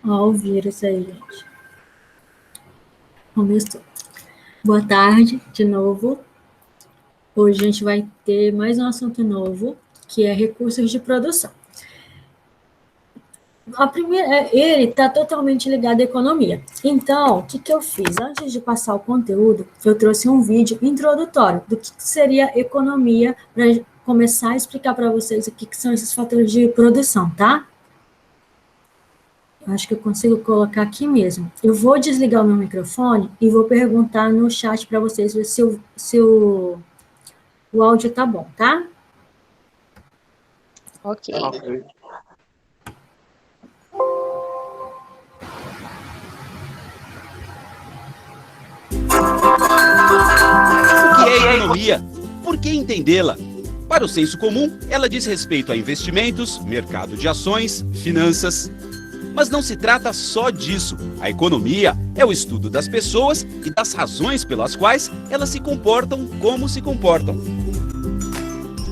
Ó, o vírus aí, gente. Começou. Boa tarde, de novo. Hoje a gente vai ter mais um assunto novo, que é recursos de produção. Ele está totalmente ligado à economia. Então, o que eu fiz? Antes de passar o conteúdo, eu trouxe um vídeo introdutório do que seria economia, para começar a explicar para vocês o que são esses fatores de produção, tá? Acho que eu consigo colocar aqui mesmo. Eu vou desligar o meu microfone e vou perguntar no chat para vocês ver se o áudio tá bom, tá? Ok. O que é economia? Por que entendê-la? Para o senso comum, ela diz respeito a investimentos, mercado de ações, finanças. Mas não se trata só disso. A economia é o estudo das pessoas e das razões pelas quais elas se comportam como se comportam.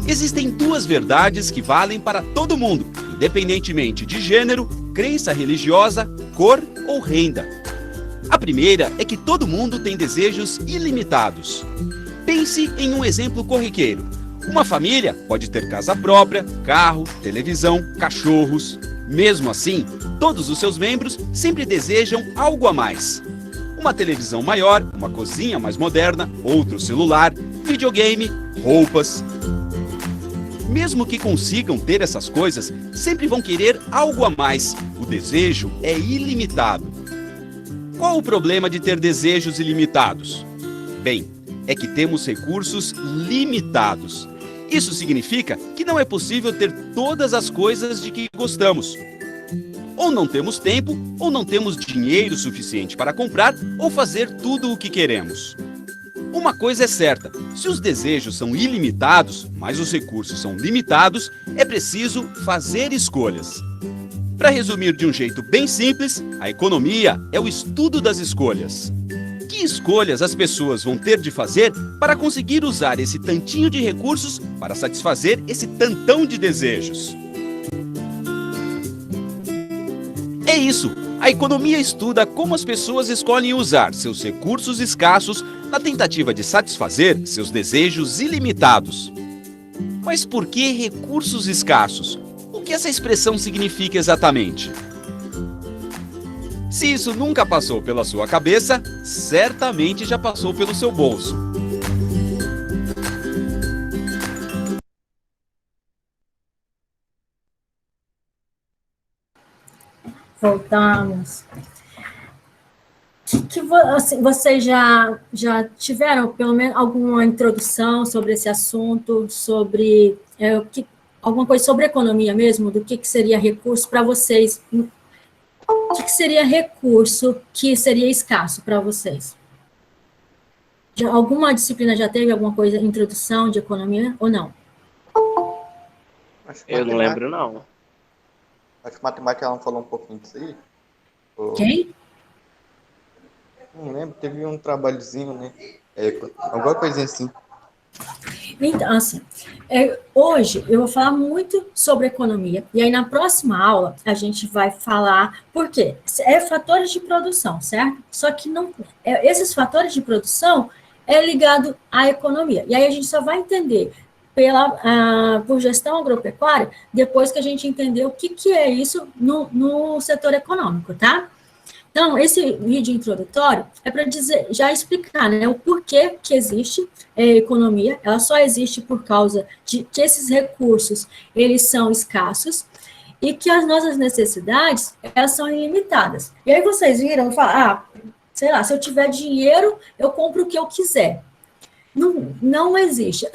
Existem duas verdades que valem para todo mundo, independentemente de gênero, crença religiosa, cor ou renda. A primeira é que todo mundo tem desejos ilimitados. Pense em um exemplo corriqueiro. Uma família pode ter casa própria, carro, televisão, cachorros. Mesmo assim, todos os seus membros sempre desejam algo a mais. Uma televisão maior, uma cozinha mais moderna, outro celular, videogame, roupas. Mesmo que consigam ter essas coisas, sempre vão querer algo a mais. O desejo é ilimitado. Qual o problema de ter desejos ilimitados? Bem, é que temos recursos limitados. Isso significa que não é possível ter todas as coisas de que gostamos. Ou não temos tempo, ou não temos dinheiro suficiente para comprar ou fazer tudo o que queremos. Uma coisa é certa, se os desejos são ilimitados, mas os recursos são limitados, é preciso fazer escolhas. Para resumir de um jeito bem simples, a economia é o estudo das escolhas. Que escolhas as pessoas vão ter de fazer para conseguir usar esse tantinho de recursos para satisfazer esse tantão de desejos? É isso! A economia estuda como as pessoas escolhem usar seus recursos escassos na tentativa de satisfazer seus desejos ilimitados. Mas por que recursos escassos? O que essa expressão significa exatamente? Se isso nunca passou pela sua cabeça, certamente já passou pelo seu bolso. Voltamos. Assim, vocês já tiveram, pelo menos, alguma introdução sobre esse assunto, sobre alguma coisa sobre economia mesmo, do que seria recurso para vocês? O que seria recurso que seria escasso para vocês? Alguma disciplina já teve alguma coisa, introdução de economia ou não? Eu não lembro, não. Acho que matemática ela não falou um pouquinho disso aí. Quem? Não lembro, teve um trabalhozinho, né? Alguma coisinha assim. Então, assim, hoje eu vou falar muito sobre economia, e aí na próxima aula a gente vai falar, por quê? É fatores de produção, certo? Só que não, esses fatores de produção é ligado à economia, e aí a gente só vai entender por gestão agropecuária depois que a gente entender o que é isso no setor econômico, tá? Então, esse vídeo introdutório é para já explicar, né, o porquê que existe economia. Ela só existe por causa de que esses recursos, eles são escassos e que as nossas necessidades, elas são ilimitadas. E aí vocês viram, falam, sei lá, se eu tiver dinheiro, eu compro o que eu quiser. Não existe.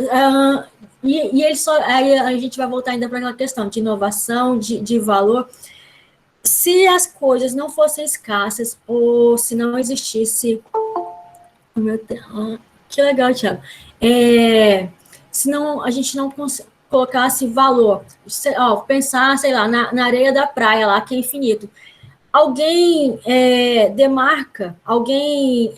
E ele aí a gente vai voltar ainda para aquela questão de inovação, de valor. Se as coisas não fossem escassas, ou se não existisse... que legal, Thiago. Se não, a gente não colocasse valor, pensar, sei lá, na areia da praia lá, que é infinito. Alguém demarca, alguém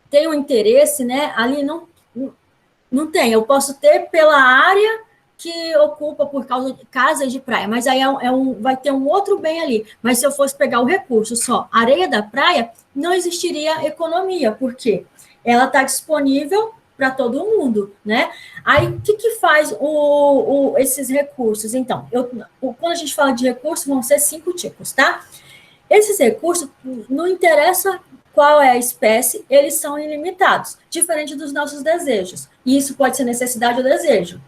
tem um interesse, né? Ali não tem. Eu posso ter pela área que ocupa por causa de casas de praia, mas aí vai ter um outro bem ali. Mas se eu fosse pegar o recurso só areia da praia, não existiria economia, porque ela está disponível para todo mundo, né? Aí, o que faz esses recursos? Então, quando a gente fala de recursos, vão ser 5 tipos, tá? Esses recursos, não interessa qual é a espécie, eles são ilimitados, diferente dos nossos desejos. E isso pode ser necessidade ou desejo.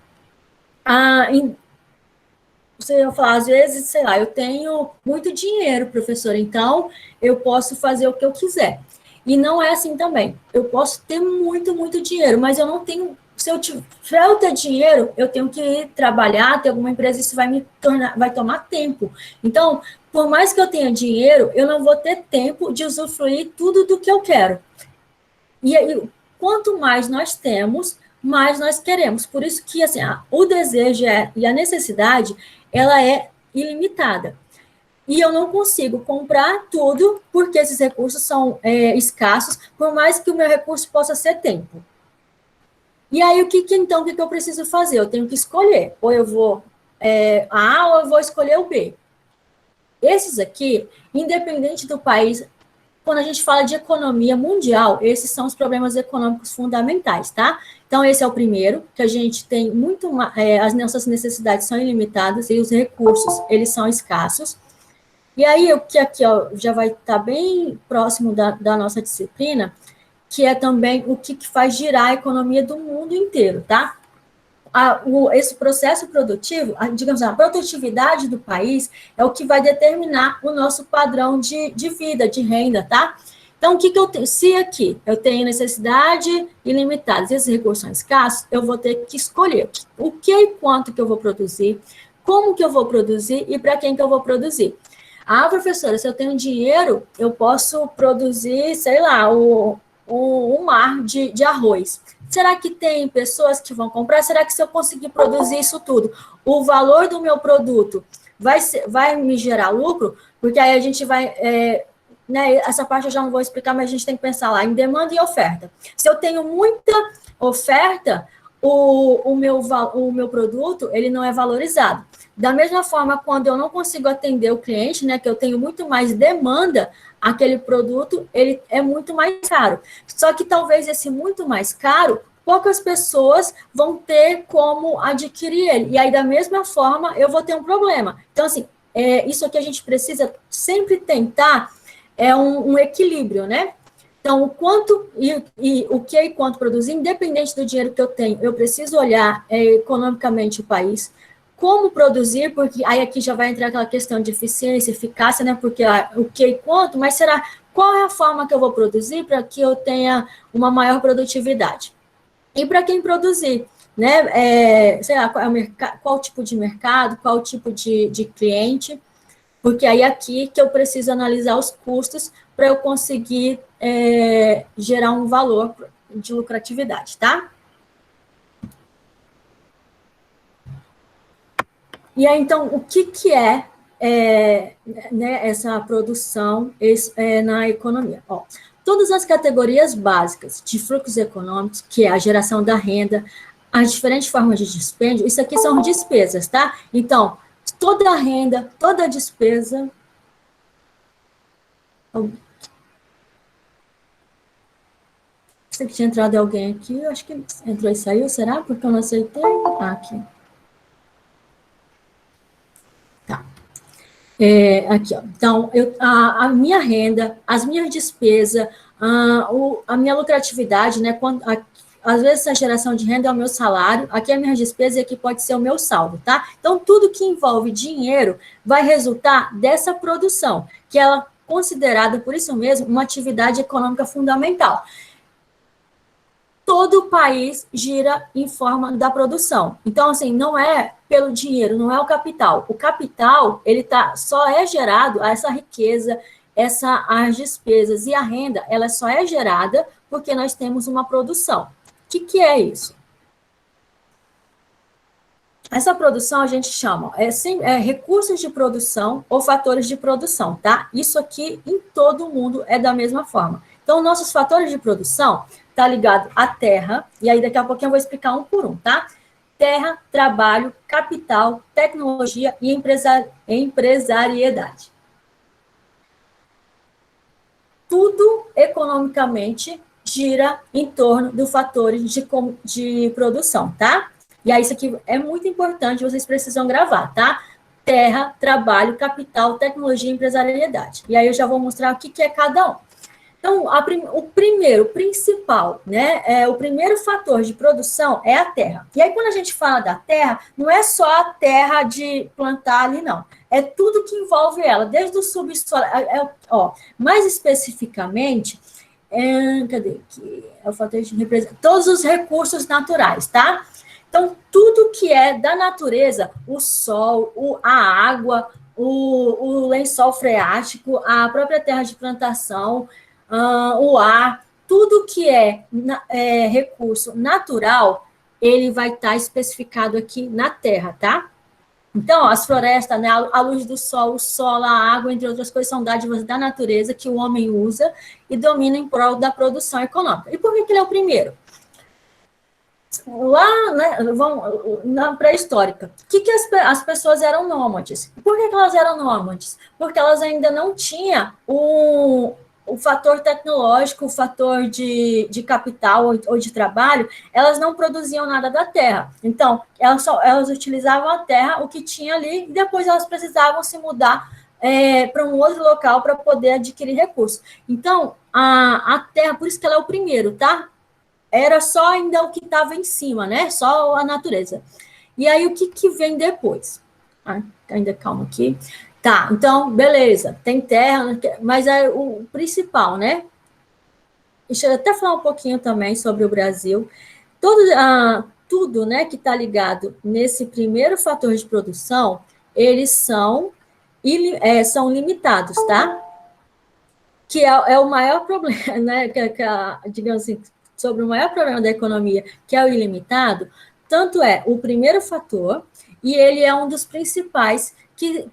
Você vai falar, às vezes, sei lá, eu tenho muito dinheiro, professor, então eu posso fazer o que eu quiser. E não é assim também. Eu posso ter muito, muito dinheiro, mas eu não tenho. Se eu ter dinheiro, eu tenho que trabalhar, ter alguma empresa, isso vai tomar tempo. Então, por mais que eu tenha dinheiro, eu não vou ter tempo de usufruir tudo do que eu quero. E aí, quanto mais nós temos, mais nós queremos. Por isso que assim, o desejo e a necessidade, ela é ilimitada. E eu não consigo comprar tudo, porque esses recursos são escassos, por mais que o meu recurso possa ser tempo. E aí, então, o que eu preciso fazer? Eu tenho que escolher, ou eu vou A, ou eu vou escolher o B. Esses aqui, independente do país, quando a gente fala de economia mundial, esses são os problemas econômicos fundamentais, tá? Então, esse é o primeiro, que a gente tem as nossas necessidades são ilimitadas e os recursos, eles são escassos. E aí, o que aqui já vai estar bem próximo da nossa disciplina, que é também o que faz girar a economia do mundo inteiro, tá? Esse processo produtivo, digamos, a produtividade do país é o que vai determinar o nosso padrão de vida, de renda, tá? Então, o que eu tenho? Se aqui eu tenho necessidade ilimitada, se esses recursos são escassos, eu vou ter que escolher o que e quanto que eu vou produzir, como que eu vou produzir e para quem que eu vou produzir. Professora, se eu tenho dinheiro, eu posso produzir, sei lá, um mar de arroz. Será que tem pessoas que vão comprar? Será que se eu conseguir produzir isso tudo, o valor do meu produto vai me gerar lucro? Porque aí a gente vai... né, essa parte eu já não vou explicar, mas a gente tem que pensar lá em demanda e oferta. Se eu tenho muita oferta, o meu produto, ele não é valorizado. Da mesma forma, quando eu não consigo atender o cliente, né, que eu tenho muito mais demanda, aquele produto, ele é muito mais caro. Só que talvez esse muito mais caro, poucas pessoas vão ter como adquirir ele. E aí, da mesma forma, eu vou ter um problema. Então, assim, isso aqui a gente precisa sempre tentar um equilíbrio, né? Então, o quanto e o que e quanto produzir, independente do dinheiro que eu tenho, eu preciso olhar economicamente o país, como produzir, porque aí aqui já vai entrar aquela questão de eficiência, eficácia, né? Porque o que e quanto, mas qual é a forma que eu vou produzir para que eu tenha uma maior produtividade? E para quem produzir, né? Sei lá, qual tipo de mercado, qual tipo de cliente, porque aí aqui que eu preciso analisar os custos para eu conseguir gerar um valor de lucratividade, tá? E aí, então, o que é né, essa produção na economia? Todas as categorias básicas de fluxos econômicos, que é a geração da renda, as diferentes formas de dispêndio, isso aqui são despesas, tá? Então, toda a renda, toda a despesa... Sei que tinha entrado alguém aqui, eu acho que entrou e saiu, será? Porque eu não aceitei? Aqui. Tá. Aqui, ó. Então, a minha renda, as minhas despesas, a minha lucratividade, né? Às vezes, essa geração de renda é o meu salário, aqui é a minha despesa e aqui pode ser o meu saldo, tá? Então, tudo que envolve dinheiro vai resultar dessa produção, que ela é considerada, por isso mesmo, uma atividade econômica fundamental. Todo o país gira em forma da produção. Então, assim, não é pelo dinheiro, não é o capital. O capital, ele só é gerado, essa riqueza, as despesas e a renda, ela só é gerada porque nós temos uma produção. O que é isso? Essa produção a gente chama recursos de produção ou fatores de produção, tá? Isso aqui em todo mundo é da mesma forma. Então, nossos fatores de produção está ligado à terra, e aí daqui a pouquinho eu vou explicar um por um, tá? terra, trabalho, capital, tecnologia e empresariedade. Tudo economicamente gira em torno dos fatores de produção, tá? E aí isso aqui é muito importante, vocês precisam gravar, tá? Terra, trabalho, capital, tecnologia e empresariedade. E aí eu já vou mostrar o que é cada um. Então, o primeiro, principal, né, o primeiro fator de produção é a terra. E aí, quando a gente fala da terra, não é só a terra de plantar ali, não. É tudo que envolve ela, desde o subsolo, mais especificamente, cadê aqui? É o fator de representação. Todos os recursos naturais, tá? Então, tudo que é da natureza, o sol, a água, o lençol freático, a própria terra de plantação, o ar, tudo que é recurso natural, ele vai estar especificado aqui na terra, tá? Então, as florestas, né, a luz do sol, o solo, a água, entre outras coisas, são dádivas da natureza que o homem usa e domina em prol da produção econômica. E por que ele é o primeiro? Lá, né, na pré-histórica, que as pessoas eram nômades? Por que elas eram nômades? Porque elas ainda não tinham o fator tecnológico, o fator de capital ou de trabalho, elas não produziam nada da terra. Então, elas utilizavam a terra, o que tinha ali, e depois elas precisavam se mudar para um outro local para poder adquirir recursos. Então, a terra, por isso que ela é o primeiro, tá? Era só ainda o que estava em cima, né? Só a natureza. E aí, o que vem depois? Ainda calma aqui. Tá, então, beleza, tem terra, mas é o principal, né? Deixa eu até falar um pouquinho também sobre o Brasil. Tudo, né, que está ligado nesse primeiro fator de produção, eles são limitados, tá? Que é o maior problema, né? Digamos assim, sobre o maior problema da economia, que é o ilimitado, tanto é o primeiro fator, e ele é um dos principais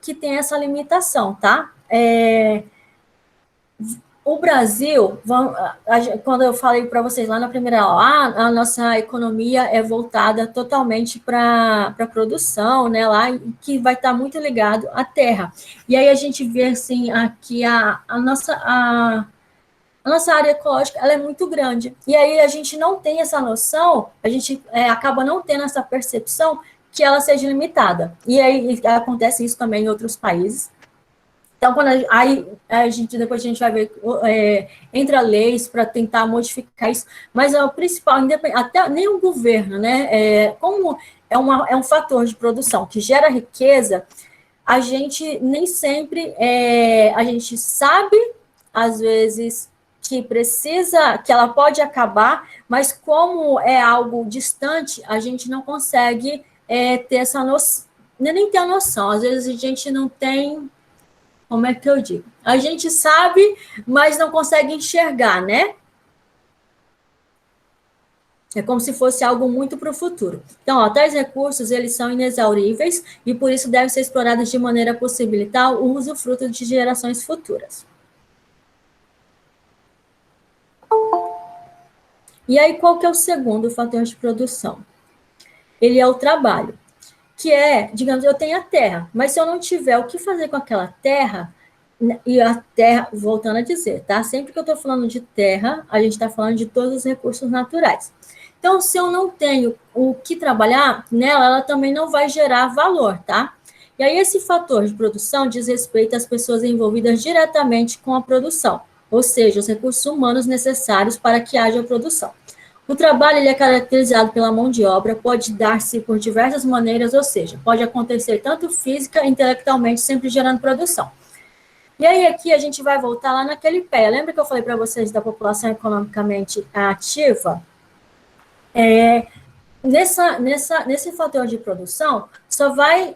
que tem essa limitação, tá? O Brasil, quando eu falei para vocês lá na primeira aula, a nossa economia é voltada totalmente para a produção, né, lá, que vai estar muito ligado à terra. E aí a gente vê, assim, aqui a nossa área ecológica, ela é muito grande. E aí a gente não tem essa noção, a gente acaba não tendo essa percepção que ela seja limitada. E aí acontece isso também em outros países. Então, depois a gente vai ver, entra leis para tentar modificar isso, mas o principal, até nem o governo, né, como é um fator de produção que gera riqueza, a gente nem sempre, a gente sabe, às vezes, que ela pode acabar, mas como é algo distante, a gente não consegue ter essa noção, nem ter a noção, às vezes a gente não tem, como é que eu digo? A gente sabe, mas não consegue enxergar, né? É como se fosse algo muito para o futuro. Então, tais recursos, eles são inexauríveis e por isso devem ser explorados de maneira a possibilitar o usufruto de gerações futuras. E aí, qual que é o segundo fator de produção? Ele é o trabalho, que digamos, eu tenho a terra, mas se eu não tiver o que fazer com aquela terra, e a terra, voltando a dizer, tá? Sempre que eu estou falando de terra, a gente está falando de todos os recursos naturais. Então, se eu não tenho o que trabalhar nela, ela também não vai gerar valor, tá? E aí, esse fator de produção diz respeito às pessoas envolvidas diretamente com a produção, ou seja, os recursos humanos necessários para que haja produção. O trabalho ele é caracterizado pela mão de obra, pode dar-se por diversas maneiras, ou seja, pode acontecer tanto física e intelectualmente, sempre gerando produção. E aí aqui a gente vai voltar lá naquele pé. Lembra que eu falei para vocês da população economicamente ativa? Nesse fator de produção, só vai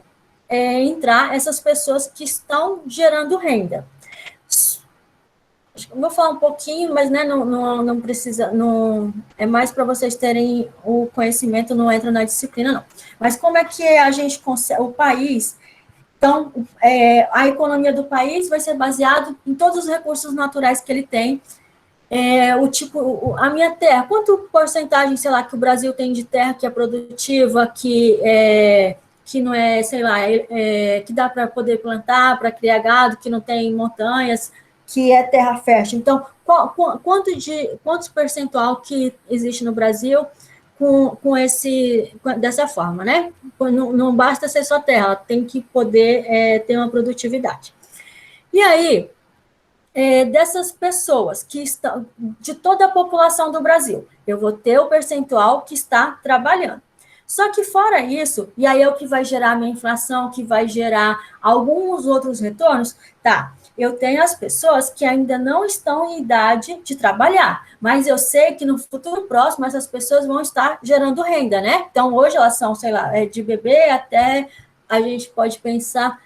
entrar essas pessoas que estão gerando renda. Vou falar um pouquinho, mas né, não precisa, é mais para vocês terem o conhecimento, não entra na disciplina, não. Mas como é que a gente consegue, o país, então, a economia do país vai ser baseada em todos os recursos naturais que ele tem, a minha terra, quanto porcentagem, sei lá, que o Brasil tem de terra que é produtiva, que não é, sei lá, que dá para poder plantar, para criar gado, que não tem montanhas, que é terra fértil. Então, quantos percentual que existe no Brasil dessa forma, né? Não basta ser só terra, ela tem que poder ter uma produtividade. E aí, dessas pessoas que estão, de toda a população do Brasil, eu vou ter o percentual que está trabalhando. Só que fora isso, e aí é o que vai gerar a minha inflação, que vai gerar alguns outros retornos, tá? Eu tenho as pessoas que ainda não estão em idade de trabalhar, mas eu sei que no futuro próximo essas pessoas vão estar gerando renda, né? Então, hoje elas são, sei lá, de bebê até, a gente pode pensar,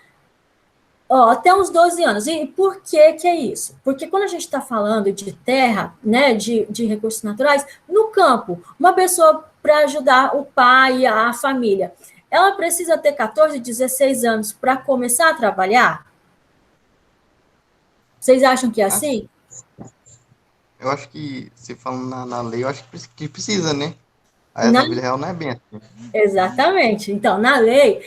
até uns 12 anos. E por que é isso? Porque quando a gente está falando de terra, né, de recursos naturais, no campo, uma pessoa para ajudar o pai, a família, ela precisa ter 14, 16 anos para começar a trabalhar? Vocês acham que é assim? Eu acho que, se falando na lei, eu acho que precisa, né? Aí na vida real não é bem assim. Exatamente. Então, na lei,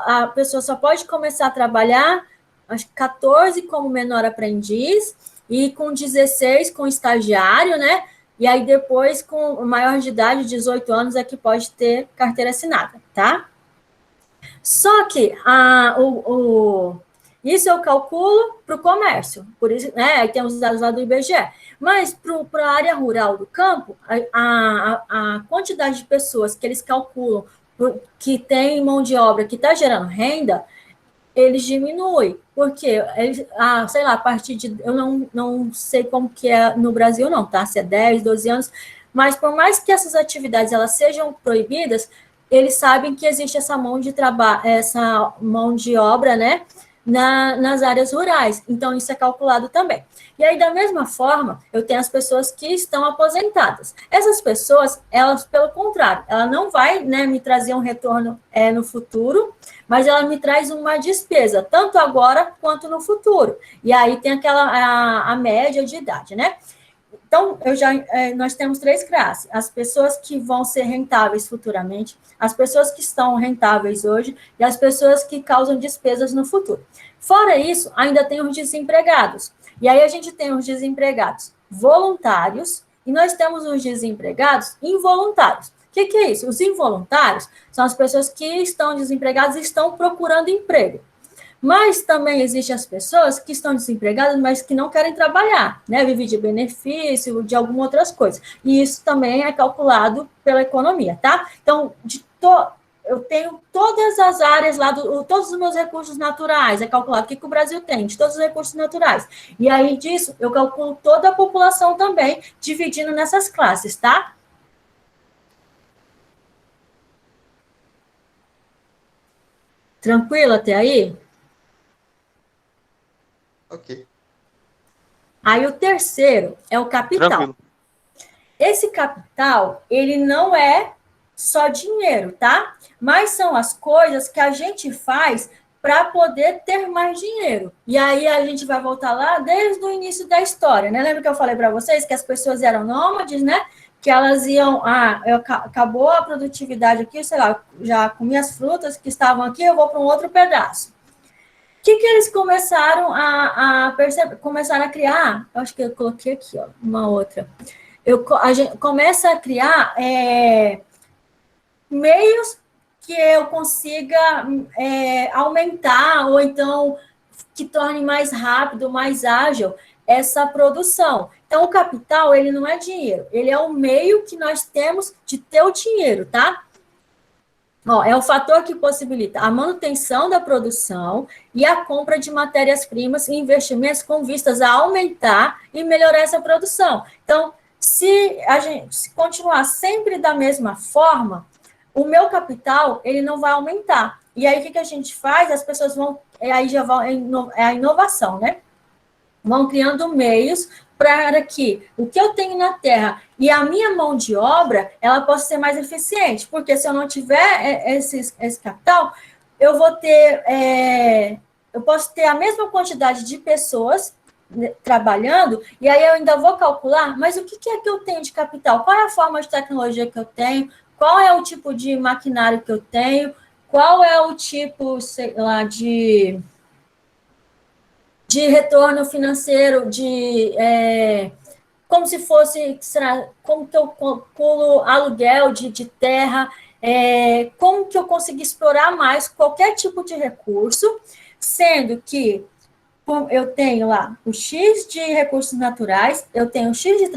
a pessoa só pode começar a trabalhar, acho que 14 como menor aprendiz, e com 16 com estagiário, né? E aí depois, com maior de idade, 18 anos, é que pode ter carteira assinada, tá? Só que isso eu calculo para o comércio, por isso, né? Aí tem os dados lá do IBGE. Mas para a área rural do campo, a quantidade de pessoas que eles calculam que tem mão de obra que está gerando renda, eles diminuem, porque sei lá, a partir de, eu não sei como que é no Brasil não, tá? Se é 10, 12 anos, mas por mais que essas atividades elas sejam proibidas, eles sabem que existe essa mão de trabalho, essa mão de obra, né, nas áreas rurais. Então, isso é calculado também. E aí, da mesma forma, eu tenho as pessoas que estão aposentadas. Essas pessoas, elas, pelo contrário, ela não vai, né, me trazer um retorno no futuro, mas ela me traz uma despesa, tanto agora quanto no futuro. E aí tem a média de idade, né? Então, nós temos 3 classes: as pessoas que vão ser rentáveis futuramente, as pessoas que estão rentáveis hoje e as pessoas que causam despesas no futuro. Fora isso, ainda tem os desempregados. E aí a gente tem os desempregados voluntários e nós temos os desempregados involuntários. O que é isso? Os involuntários são as pessoas que estão desempregadas e estão procurando emprego. Mas também existem as pessoas que estão desempregadas, mas que não querem trabalhar, né? Viver de benefício, de algumas outras coisas. E isso também é calculado pela economia, tá? Então, eu tenho todas as áreas lá, todos os meus recursos naturais, é calculado o que o Brasil tem, de todos os recursos naturais. E aí disso, eu calculo toda a população também, dividindo nessas classes, tá? Tranquilo até aí? Ok. Aí o terceiro é o capital. Tranquilo. Esse capital, ele não é só dinheiro, tá? Mas são as coisas que a gente faz para poder ter mais dinheiro. E aí a gente vai voltar lá desde o início da história, né? Lembra que eu falei para vocês que as pessoas eram nômades, né? Que elas iam, acabou a produtividade aqui, sei lá, já comi as frutas que estavam aqui, eu vou para um outro pedaço. O que eles começaram a perceber? Começaram a criar, acho que eu coloquei aqui, ó, uma outra. A gente começa a criar meios que eu consiga aumentar, ou então que torne mais rápido, mais ágil essa produção. Então, o capital, ele não é dinheiro, ele é o meio que nós temos de ter o dinheiro, tá? É o fator que possibilita a manutenção da produção e a compra de matérias-primas e investimentos com vistas a aumentar e melhorar essa produção. Então, se a gente continuar sempre da mesma forma, o meu capital, ele não vai aumentar. E aí, o que a gente faz? As pessoas vão, aí já vão, é a inovação, né? Vão criando meios para que o que eu tenho na terra e a minha mão de obra, ela possa ser mais eficiente. Porque se eu não tiver esse capital, eu posso ter a mesma quantidade de pessoas trabalhando, e aí eu ainda vou calcular, mas o que é que eu tenho de capital? Qual é a forma de tecnologia que eu tenho? Qual é o tipo de maquinário que eu tenho? Qual é o tipo, sei lá, de retorno financeiro, como se fosse, será, como que eu calculo aluguel de terra, como que eu consigo explorar mais qualquer tipo de recurso, sendo que eu tenho lá o X de recursos naturais, eu tenho o X de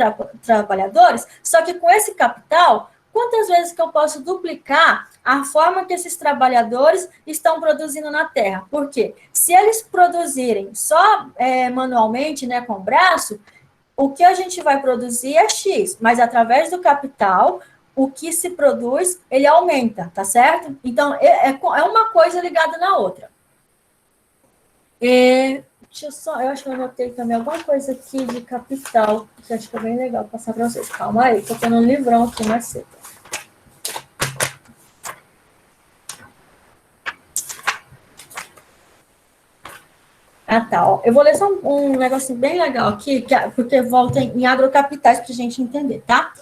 trabalhadores, só que com esse capital, quantas vezes que eu posso duplicar a forma que esses trabalhadores estão produzindo na terra? Por quê? Se eles produzirem só manualmente, né, com o braço, o que a gente vai produzir é X, mas através do capital, o que se produz, ele aumenta, tá certo? Então, é uma coisa ligada na outra. Deixa eu só, eu acho que eu anotei também alguma coisa aqui de capital, que acho que é bem legal passar para vocês. Calma aí, estou tendo um livrão aqui mais cedo. Ah, tá. Ó. Eu vou ler só um negocinho bem legal aqui, porque volta em agrocapitais para a gente entender, tá?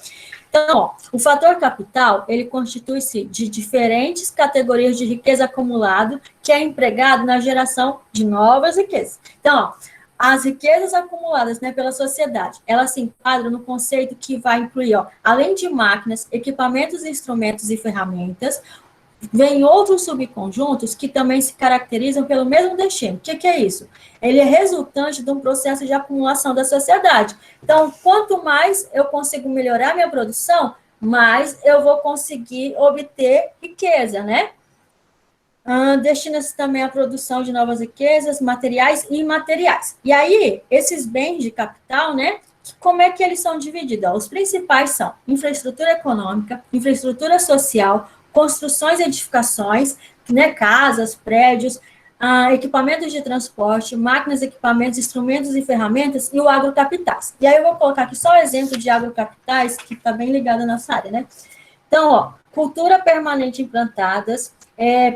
Então, ó, o fator capital, ele constitui-se de diferentes categorias de riqueza acumulado que é empregado na geração de novas riquezas. Então, ó, as riquezas acumuladas, né, pela sociedade, elas se enquadram no conceito que vai incluir, ó, além de máquinas, equipamentos, instrumentos e ferramentas, vem outros subconjuntos que também se caracterizam pelo mesmo destino. O que é isso? Ele é resultante de um processo de acumulação da sociedade. Então, quanto mais eu consigo melhorar minha produção, mais eu vou conseguir obter riqueza, né? Destina-se também à produção de novas riquezas, materiais e imateriais. E aí, esses bens de capital, né? Como é que eles são divididos? Os principais são infraestrutura econômica, infraestrutura social, construções e edificações, né, casas, prédios, equipamentos de transporte, máquinas, equipamentos, instrumentos e ferramentas e o agrocapitais. E aí eu vou colocar aqui só o exemplo de agrocapitais, que está bem ligado à nossa área, né? Então, ó, cultura permanente implantadas,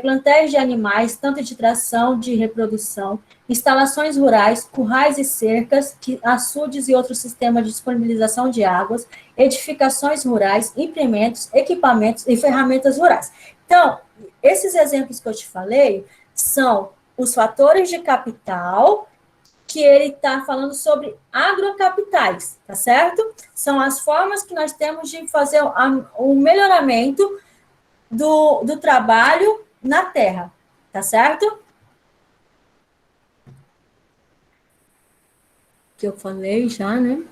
plantéis de animais, tanto de tração, de reprodução, instalações rurais, currais e cercas, açudes e outros sistemas de disponibilização de águas, edificações rurais, implementos, equipamentos e ferramentas rurais. Então, esses exemplos que eu te falei são os fatores de capital que ele está falando sobre agrocapitais, tá certo? São as formas que nós temos de fazer o melhoramento do trabalho na terra, tá certo? Que eu falei já, né?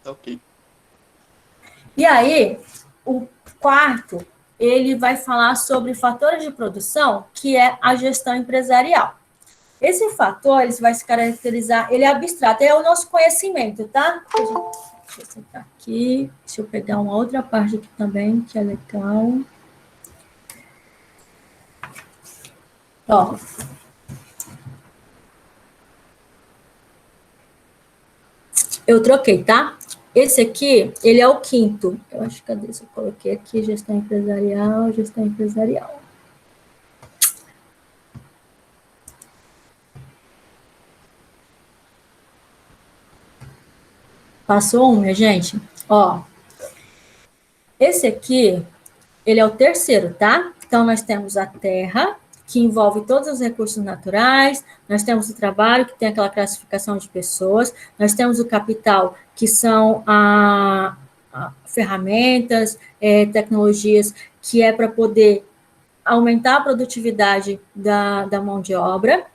Ok. E aí, o quarto, ele vai falar sobre fatores de produção, que é a gestão empresarial. Esse fator, ele vai se caracterizar, ele é abstrato, é o nosso conhecimento, tá? Deixa eu sentar aqui, deixa eu pegar uma outra parte aqui também, que é legal. Ó. Eu troquei, tá? Esse aqui, ele é o quinto. Eu acho que, cadê? Eu coloquei aqui gestão empresarial, gestão empresarial. Passou um, minha gente? Ó, esse aqui, ele é o terceiro, tá? Então, nós temos a terra, que envolve todos os recursos naturais, nós temos o trabalho, que tem aquela classificação de pessoas, nós temos o capital, que são ferramentas, tecnologias, que é para poder aumentar a produtividade da mão de obra.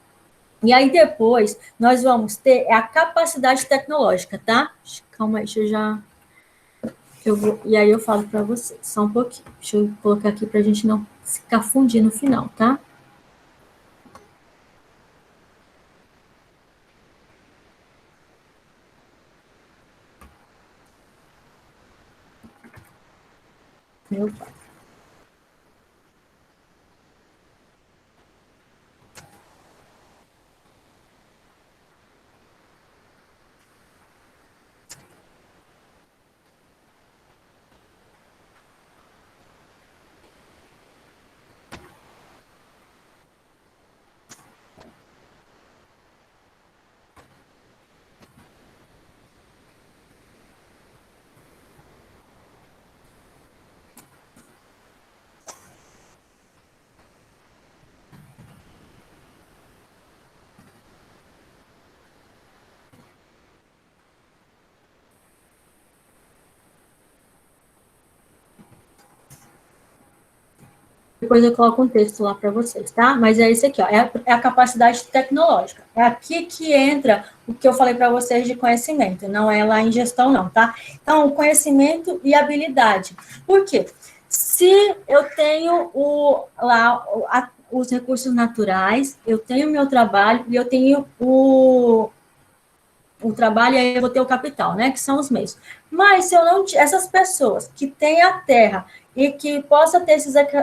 E aí depois nós vamos ter a capacidade tecnológica, tá? Calma aí, deixa eu já... e aí eu falo para vocês, só um pouquinho. Deixa eu colocar aqui para a gente não ficar fundir no final, tá? Meu pai. Depois eu coloco um texto lá para vocês, tá? Mas é esse aqui, ó, é a capacidade tecnológica. É aqui que entra o que eu falei para vocês de conhecimento, não é lá em gestão, não, tá? Então, conhecimento e habilidade. Por quê? Se eu tenho os recursos naturais, eu tenho o meu trabalho e eu tenho o trabalho, e aí eu vou ter o capital, né, que são os meios. Mas se eu não, essas pessoas que têm a terra e que possam ter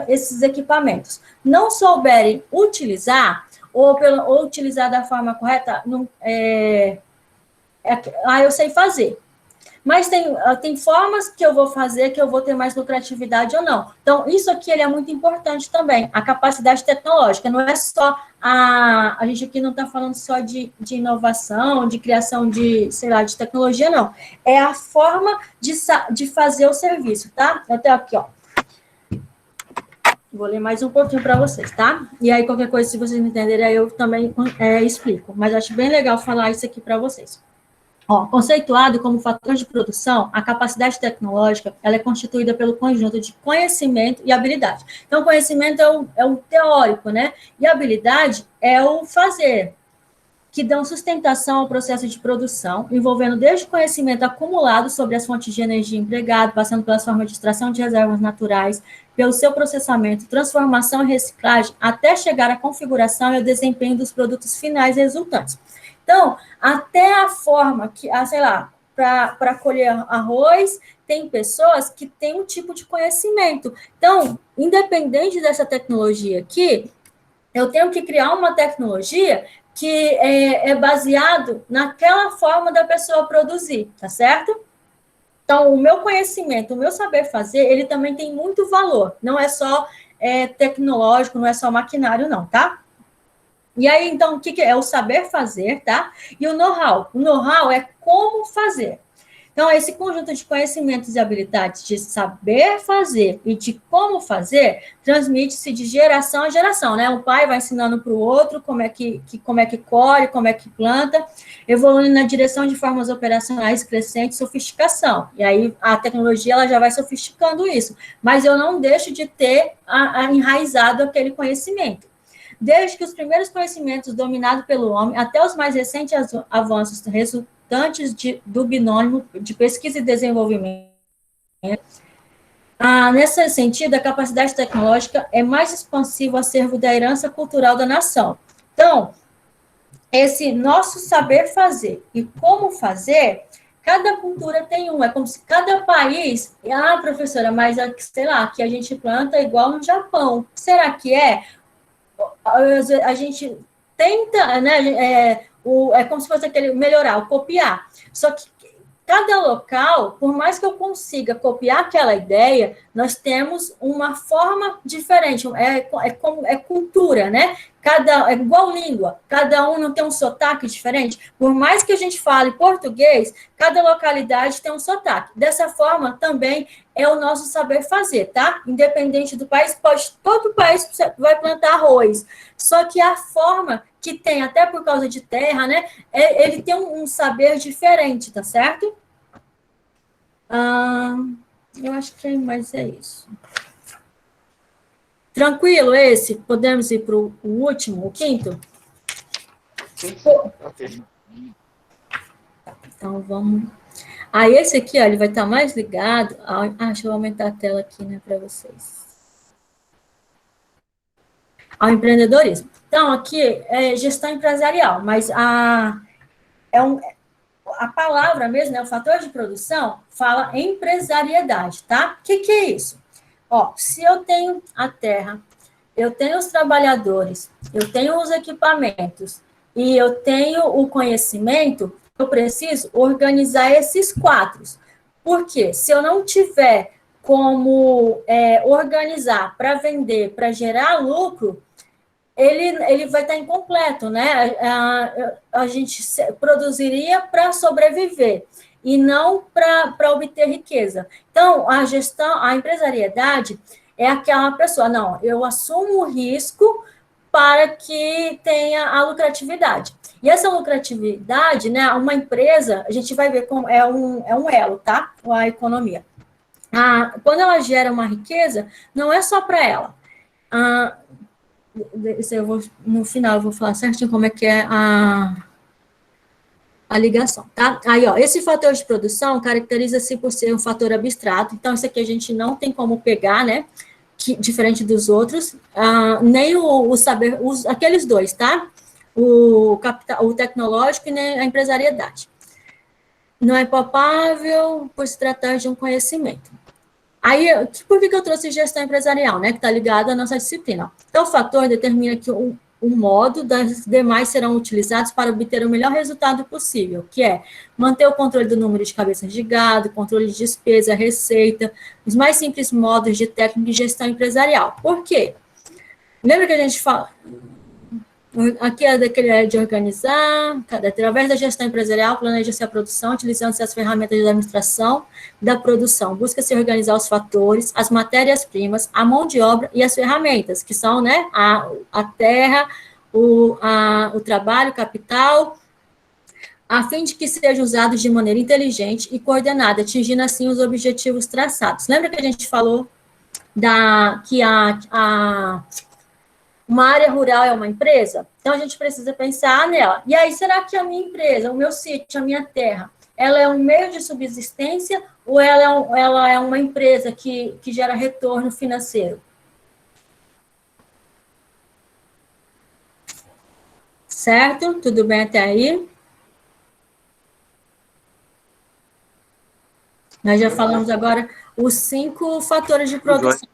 esses equipamentos, não souberem utilizar, ou utilizar da forma correta, eu sei fazer. Mas tem formas que eu vou fazer que eu vou ter mais lucratividade ou não. Então, isso aqui ele é muito importante também, a capacidade tecnológica. Não é só a gente aqui não está falando só de inovação, de criação de, sei lá, de tecnologia, não. É a forma de fazer o serviço, tá? Até aqui, ó. Vou ler mais um pouquinho para vocês, tá? E aí, qualquer coisa, se vocês não entenderem, aí eu também explico. Mas acho bem legal falar isso aqui para vocês. Ó, conceituado como fator de produção, a capacidade tecnológica ela é constituída pelo conjunto de conhecimento e habilidade. Então, conhecimento é o teórico, né? E habilidade é o fazer, que dão sustentação ao processo de produção, envolvendo desde o conhecimento acumulado sobre as fontes de energia empregado, passando pelas formas de extração de reservas naturais, pelo seu processamento, transformação e reciclagem, até chegar à configuração e ao desempenho dos produtos finais resultantes. Então, até a forma que, sei lá, para colher arroz, tem pessoas que têm um tipo de conhecimento. Então, independente dessa tecnologia aqui, eu tenho que criar uma tecnologia que é baseado naquela forma da pessoa produzir, tá certo? Então, o meu conhecimento, o meu saber fazer, ele também tem muito valor. Não é só tecnológico, não é só maquinário, não, tá? E aí, então, o que é? O saber fazer, tá? E o know-how. O know-how é como fazer. Então, esse conjunto de conhecimentos e habilidades de saber fazer e de como fazer transmite-se de geração a geração, né? Um pai vai ensinando para o outro como é que colhe, como é que planta, evoluindo na direção de formas operacionais crescentes, sofisticação. E aí, a tecnologia ela já vai sofisticando isso. Mas eu não deixo de ter enraizado aquele conhecimento. Desde que os primeiros conhecimentos dominados pelo homem, até os mais recentes avanços resultantes do binômio de pesquisa e desenvolvimento. Nesse sentido, a capacidade tecnológica é mais expansivo acervo da herança cultural da nação. Então, esse nosso saber fazer e como fazer, cada cultura tem um. É como se cada país... professora, mas, sei lá, que a gente planta igual no Japão. Será que é? A gente tenta, né, é como se fosse aquele melhorar, copiar. Só que cada local, por mais que eu consiga copiar aquela ideia, nós temos uma forma diferente, é cultura, né? É igual língua, cada um não tem um sotaque diferente. Por mais que a gente fale português, cada localidade tem um sotaque. Dessa forma, também é o nosso saber fazer, tá? Independente do país, todo país vai plantar arroz. Só que a forma que tem, até por causa de terra, né? Ele tem um saber diferente, tá certo? Eu acho que mais é isso. Tranquilo esse? Podemos ir para o último, o quinto? Sim. Ok. Então, vamos... esse aqui, ó, ele vai estar mais ligado... deixa eu aumentar a tela aqui, né, para vocês. Ao empreendedorismo. Então, aqui é gestão empresarial, mas a palavra mesmo, né, o fator de produção, fala empresariedade, tá? O que é isso? Ó, se eu tenho a terra, eu tenho os trabalhadores, eu tenho os equipamentos e eu tenho o conhecimento, eu preciso organizar esses quatro. Por quê? Se eu não tiver como organizar para vender, para gerar lucro, ele vai estar incompleto, né? A gente produziria para sobreviver e não para obter riqueza. Então, a gestão, a empresariedade é aquela pessoa, não, eu assumo o risco para que tenha a lucratividade. E essa lucratividade, né, uma empresa, a gente vai ver como é um elo, tá? A economia. Quando ela gera uma riqueza, não é só para ela. Ah, no final eu vou falar certinho como é que é a ligação, tá? Aí, ó, esse fator de produção caracteriza-se por ser um fator abstrato, então isso aqui a gente não tem como pegar, né, diferente dos outros, nem o saber, aqueles dois, tá? O capital, o tecnológico e nem a empresariedade. Não é palpável por se tratar de um conhecimento. Aí, por que eu trouxe gestão empresarial, né, que está ligado à nossa disciplina? Então, o fator determina que o modo das demais serão utilizados para obter o melhor resultado possível, que é manter o controle do número de cabeças de gado, controle de despesa, receita, os mais simples modos de técnica de gestão empresarial. Por quê? Lembra que a gente fala... Aqui é daquele de organizar, através da gestão empresarial, planeja-se a produção, utilizando-se as ferramentas de administração da produção. Busca-se organizar os fatores, as matérias-primas, a mão de obra e as ferramentas, que são, né, a terra, o trabalho, o capital, a fim de que sejam usados de maneira inteligente e coordenada, atingindo assim os objetivos traçados. Lembra que a gente falou que uma área rural é uma empresa? Então, a gente precisa pensar nela. E aí, será que a minha empresa, o meu sítio, a minha terra, ela é um meio de subsistência ou ela é uma empresa que gera retorno financeiro? Certo? Tudo bem até aí? Nós já falamos agora os 5 fatores de produção.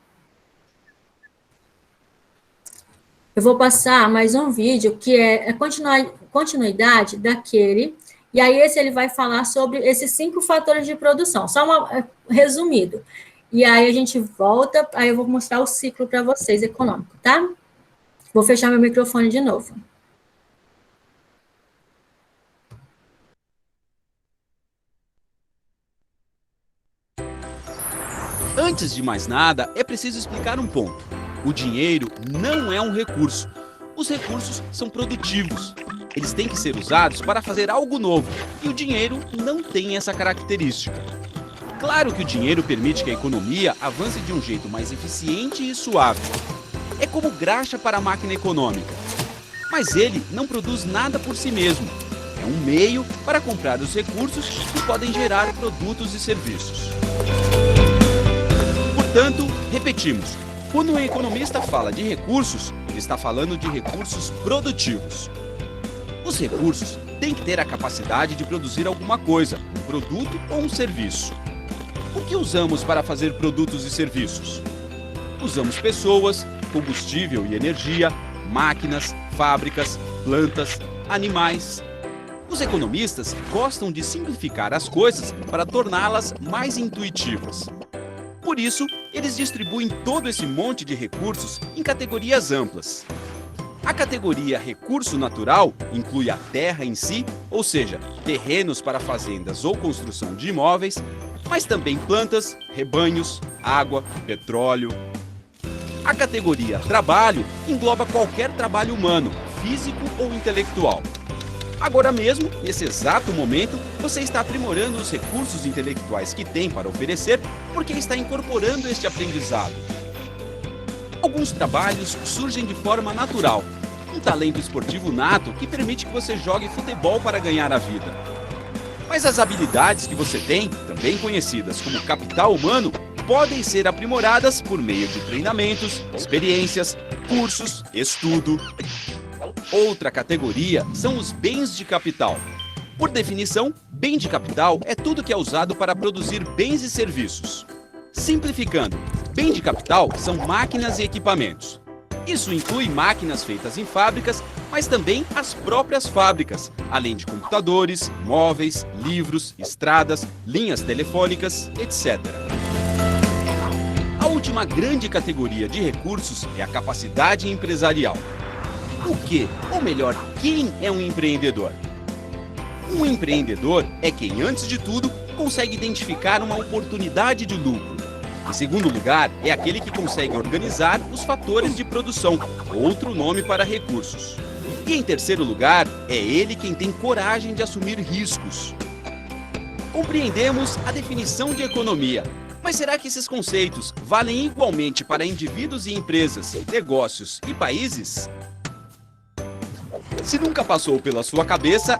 Eu vou passar mais um vídeo que é a continuidade daquele, e aí ele vai falar sobre esses 5 fatores de produção, só resumido. E aí a gente volta, aí eu vou mostrar o ciclo para vocês econômico, tá? Vou fechar meu microfone de novo. Antes de mais nada, é preciso explicar um ponto. O dinheiro não é um recurso. Os recursos são produtivos. Eles têm que ser usados para fazer algo novo, e o dinheiro não tem essa característica. Claro que o dinheiro permite que a economia avance de um jeito mais eficiente e suave. É como graxa para a máquina econômica. Mas ele não produz nada por si mesmo. É um meio para comprar os recursos que podem gerar produtos e serviços. Portanto, repetimos, quando um economista fala de recursos, ele está falando de recursos produtivos. Os recursos têm que ter a capacidade de produzir alguma coisa, um produto ou um serviço. O que usamos para fazer produtos e serviços? Usamos pessoas, combustível e energia, máquinas, fábricas, plantas, animais. Os economistas gostam de simplificar as coisas para torná-las mais intuitivas. Por isso, eles distribuem todo esse monte de recursos em categorias amplas. A categoria recurso natural inclui a terra em si, ou seja, terrenos para fazendas ou construção de imóveis, mas também plantas, rebanhos, água, petróleo. A categoria trabalho engloba qualquer trabalho humano, físico ou intelectual. Agora mesmo, nesse exato momento, você está aprimorando os recursos intelectuais que tem para oferecer porque está incorporando este aprendizado. Alguns trabalhos surgem de forma natural. Um talento esportivo nato que permite que você jogue futebol para ganhar a vida. Mas as habilidades que você tem, também conhecidas como capital humano, podem ser aprimoradas por meio de treinamentos, experiências, cursos, estudo. Outra categoria são os bens de capital. Por definição, bem de capital é tudo que é usado para produzir bens e serviços. Simplificando, bem de capital são máquinas e equipamentos. Isso inclui máquinas feitas em fábricas, mas também as próprias fábricas, além de computadores, móveis, livros, estradas, linhas telefônicas, etc. A última grande categoria de recursos é a capacidade empresarial. O que, ou melhor, quem é um empreendedor? Um empreendedor é quem, antes de tudo, consegue identificar uma oportunidade de lucro. Em segundo lugar, é aquele que consegue organizar os fatores de produção, outro nome para recursos. E em terceiro lugar, é ele quem tem coragem de assumir riscos. Compreendemos a definição de economia. Mas será que esses conceitos valem igualmente para indivíduos e empresas, negócios e países? Se nunca passou pela sua cabeça,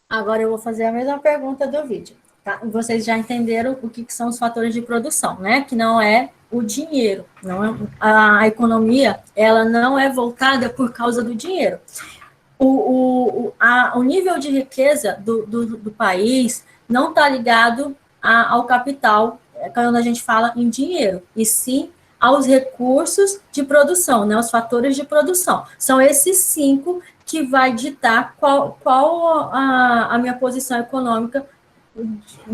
Agora eu vou fazer a mesma pergunta do vídeo. Tá? Vocês já entenderam o que são os fatores de produção, né? Que não é o dinheiro. Não é, a economia, ela não é voltada por causa do dinheiro. O nível de riqueza do país não está ligado ao capital, quando a gente fala em dinheiro, e sim aos recursos de produção, né, os fatores de produção. São esses 5 que vai ditar qual a minha posição econômica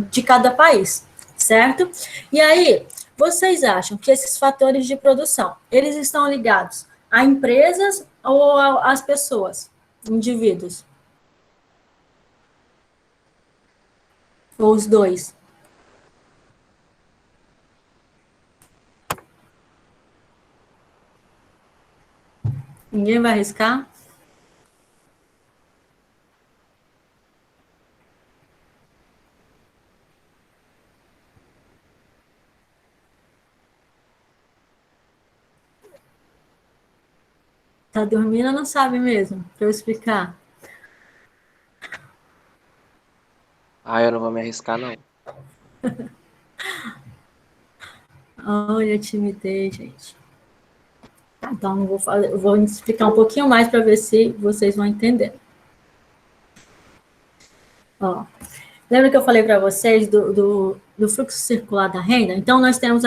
de cada país, certo? E aí, vocês acham que esses fatores de produção, eles estão ligados a empresas ou às pessoas? Indivíduos. Ou os dois. Ninguém vai arriscar? Tá dormindo ou não sabe mesmo? Para eu explicar. Eu não vou me arriscar, não. Olha, timidez, gente. Então, eu vou explicar um pouquinho mais para ver se vocês vão entender. Ó, lembra que eu falei para vocês do fluxo circular da renda? Então, nós temos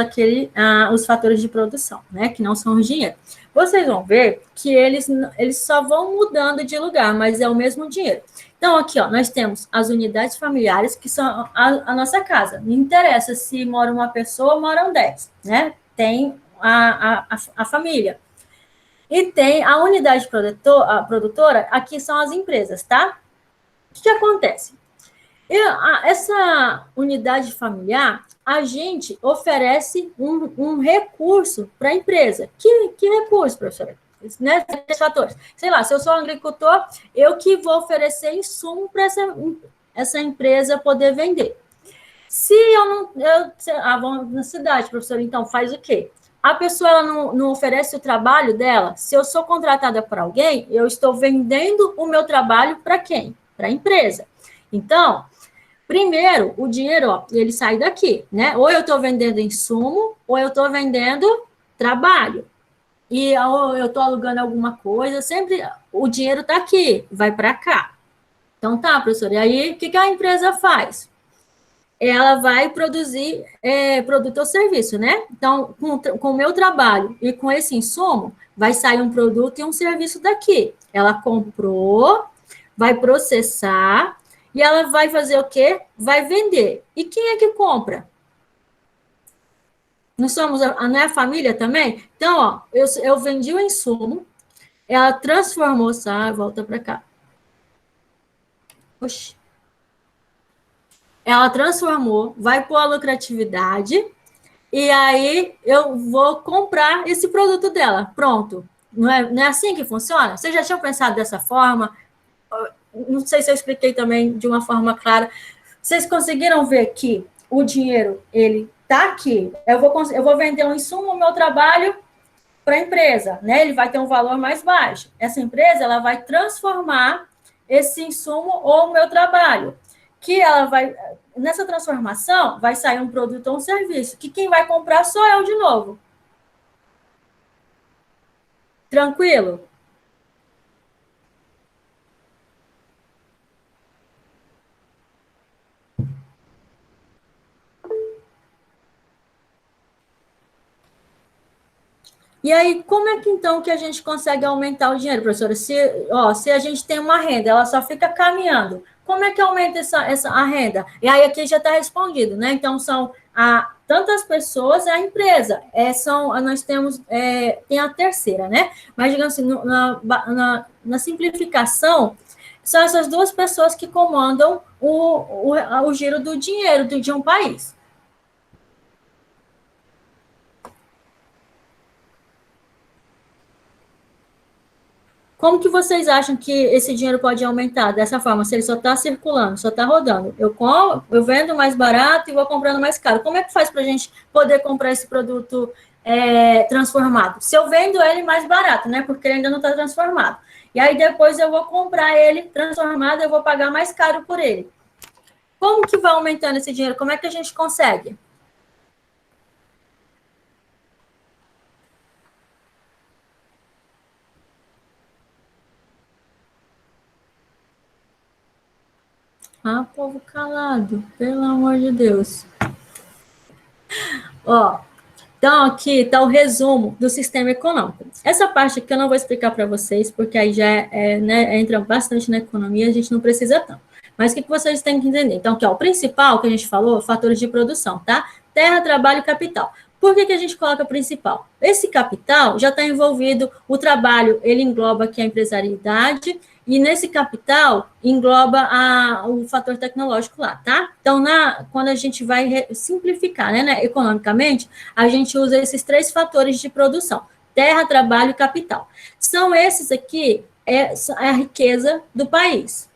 os fatores de produção, né? Que não são o dinheiro. Vocês vão ver que eles só vão mudando de lugar, mas é o mesmo dinheiro. Então, aqui, ó, nós temos as unidades familiares, que são a nossa casa. Não interessa se mora uma pessoa ou moram 10, né? Tem a família. E tem a unidade produtora, aqui são as empresas, tá? O que acontece? Essa unidade familiar, a gente oferece um recurso para a empresa. Que recurso, professora? Né? Três fatores. Sei lá, se eu sou um agricultor, eu que vou oferecer insumo para essa empresa poder vender. Se eu não... vamos na cidade, professora, então faz o quê? A pessoa ela não oferece o trabalho dela. Se eu sou contratada por alguém, eu estou vendendo o meu trabalho para quem? Para a empresa. Então, primeiro, o dinheiro, ó, ele sai daqui, né? Ou eu estou vendendo insumo, ou eu estou vendendo trabalho. E ou eu estou alugando alguma coisa, sempre o dinheiro está aqui, vai para cá. Então tá, professor, e aí o que a empresa faz? Ela vai produzir produto ou serviço, né? Então, com o meu trabalho e com esse insumo, vai sair um produto e um serviço daqui. Ela comprou, vai processar, e ela vai fazer o quê? Vai vender. E quem é que compra? Não é a família também? Então, ó, eu vendi o insumo, ela transformou, volta para cá. Oxi. Ela transformou, vai pôr a lucratividade, e aí eu vou comprar esse produto dela. Pronto. Não é assim que funciona? Vocês já tinham pensado dessa forma? Não sei se eu expliquei também de uma forma clara. Vocês conseguiram ver que o dinheiro, ele está aqui. Eu vou vender um insumo, o meu trabalho, para a empresa, né? Ele vai ter um valor mais baixo. Essa empresa, ela vai transformar esse insumo ou o meu trabalho. Que ela vai, nessa transformação, vai sair um produto ou um serviço, que quem vai comprar sou eu de novo. Tranquilo? E aí, como é que então que a gente consegue aumentar o dinheiro, professora? Se a gente tem uma renda, ela só fica caminhando, como é que aumenta a renda? E aí aqui já está respondido, né? Então, são tantas pessoas, a empresa. Nós temos, tem a terceira, né? Mas, digamos assim, na simplificação, são essas duas pessoas que comandam o giro do dinheiro de um país. Como que vocês acham que esse dinheiro pode aumentar dessa forma, se ele só está circulando, só está rodando? Eu vendo mais barato e vou comprando mais caro. Como é que faz para a gente poder comprar esse produto transformado? Se eu vendo ele mais barato, né? Porque ele ainda não está transformado. E aí depois eu vou comprar ele transformado, eu vou pagar mais caro por ele. Como que vai aumentando esse dinheiro? Como é que a gente consegue? Ah, povo calado, pelo amor de Deus. Ó, então aqui está o resumo do sistema econômico. Essa parte aqui eu não vou explicar para vocês, porque aí já né, entra bastante na economia, a gente não precisa tanto. Mas o que vocês têm que entender? Então, aqui, ó, o principal que a gente falou, fatores de produção, tá? Terra, trabalho e capital. Por que a gente coloca principal? Esse capital já está envolvido, o trabalho, ele engloba aqui a empresariedade, e nesse capital engloba o fator tecnológico lá, tá? Então, quando a gente vai simplificar, né, economicamente, a gente usa esses 3 fatores de produção: terra, trabalho e capital. São esses aqui, a riqueza do país.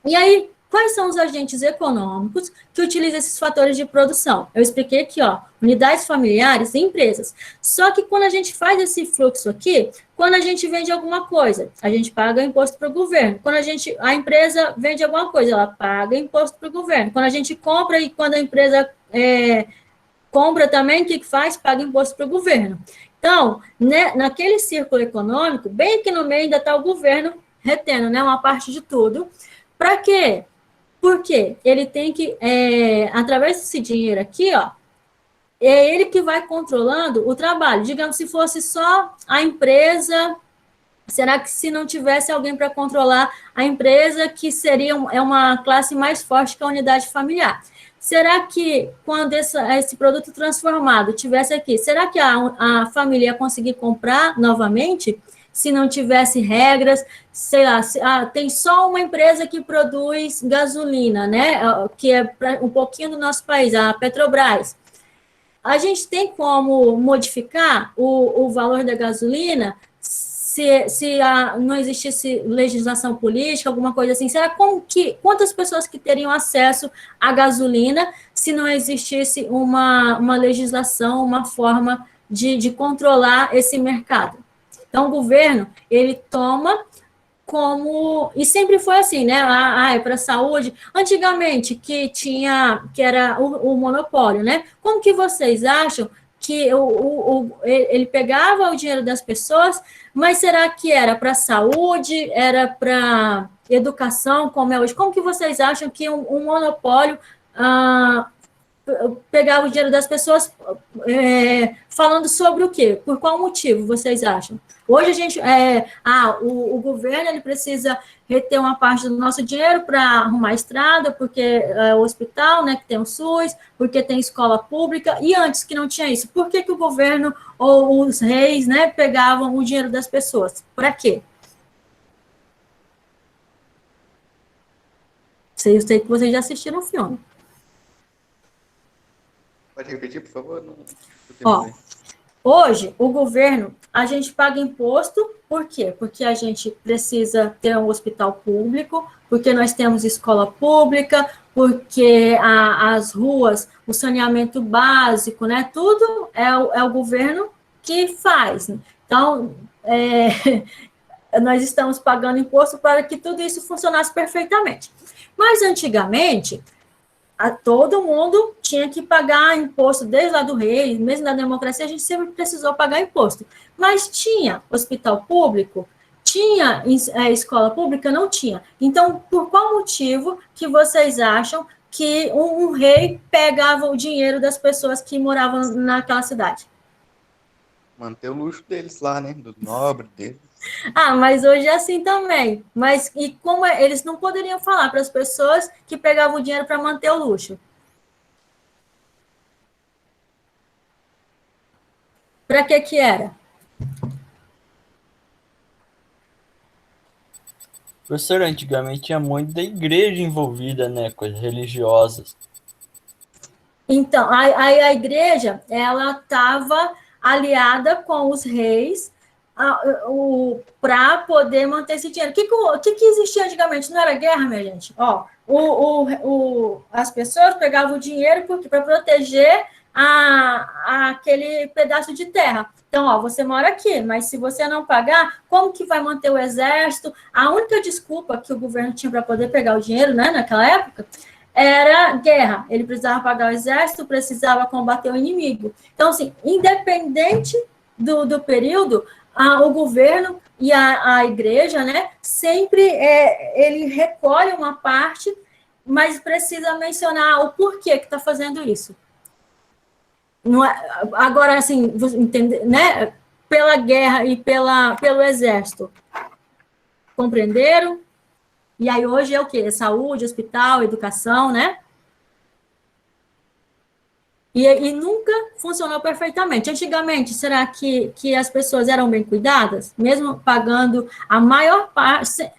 E aí, quais são os agentes econômicos que utilizam esses fatores de produção? Eu expliquei aqui, ó, unidades familiares e empresas. Só que quando a gente faz esse fluxo aqui, quando a gente vende alguma coisa, a gente paga imposto para o governo. Quando a empresa vende alguma coisa, ela paga imposto para o governo. Quando a gente compra e quando a empresa compra também, o que faz? Paga imposto para o governo. Então, né, naquele círculo econômico, bem aqui no meio ainda está o governo retendo, né, uma parte de tudo. Para quê? Porque ele tem que, através desse dinheiro aqui, ó, é ele que vai controlando o trabalho. Digamos, se fosse só a empresa, será que se não tivesse alguém para controlar a empresa, que seria uma classe mais forte que a unidade familiar? Será que quando esse produto transformado tivesse aqui, será que a família ia conseguir comprar novamente? Se não tivesse regras, sei lá, tem só uma empresa que produz gasolina, né, que é um pouquinho do nosso país, a Petrobras. A gente tem como modificar o valor da gasolina se não existisse legislação política, alguma coisa assim? Será quantas pessoas que teriam acesso à gasolina se não existisse uma legislação, uma forma de controlar esse mercado? Então, o governo, ele toma e sempre foi assim, né? É para a saúde. Antigamente, que era o monopólio, né? Como que vocês acham que ele pegava o dinheiro das pessoas, mas será que era para saúde, era para educação, como é hoje? Como que vocês acham que um monopólio pegava o dinheiro das pessoas falando sobre o quê? Por qual motivo vocês acham? Hoje a gente, o governo ele precisa reter uma parte do nosso dinheiro para arrumar estrada, porque o hospital, né, que tem o SUS, porque tem escola pública, e antes que não tinha isso, por que o governo ou os reis, né, pegavam o dinheiro das pessoas? Para quê? Eu sei que vocês já assistiram o filme. Pode repetir, por favor? Ó, hoje, o governo, a gente paga imposto, por quê? Porque a gente precisa ter um hospital público, porque nós temos escola pública, porque as ruas, o saneamento básico, né? Tudo é o governo que faz. Então, nós estamos pagando imposto para que tudo isso funcionasse perfeitamente. Mas, antigamente, todo mundo tinha que pagar imposto, desde lá do rei, mesmo na democracia, a gente sempre precisou pagar imposto. Mas tinha hospital público? Tinha escola pública? Não tinha. Então, por qual motivo que vocês acham que um rei pegava o dinheiro das pessoas que moravam naquela cidade? Manter o luxo deles lá, né? Do nobre deles. Mas hoje é assim também. Mas e como eles não poderiam falar para as pessoas que pegavam o dinheiro para manter o luxo? Para que era? Professor, antigamente tinha muito da igreja envolvida, né? Coisas religiosas. Então, a igreja, ela estava aliada com os reis para poder manter esse dinheiro. O que existia antigamente? Não era guerra, minha gente? Ó, as pessoas pegavam o dinheiro para proteger aquele pedaço de terra. Então, ó, você mora aqui, mas se você não pagar, como que vai manter o exército? A única desculpa que o governo tinha para poder pegar o dinheiro, né, naquela época, era guerra. Ele precisava pagar o exército, precisava combater o inimigo. Então, assim, independente do período, o governo e a igreja, né, sempre ele recolhe uma parte, mas precisa mencionar o porquê que está fazendo isso. Não é, agora, assim, entende, né, pela guerra e pelo exército. Compreenderam? E aí hoje é o quê? Saúde, hospital, educação, né? E nunca funcionou perfeitamente. Antigamente, será que as pessoas eram bem cuidadas? Mesmo pagando a maior parte...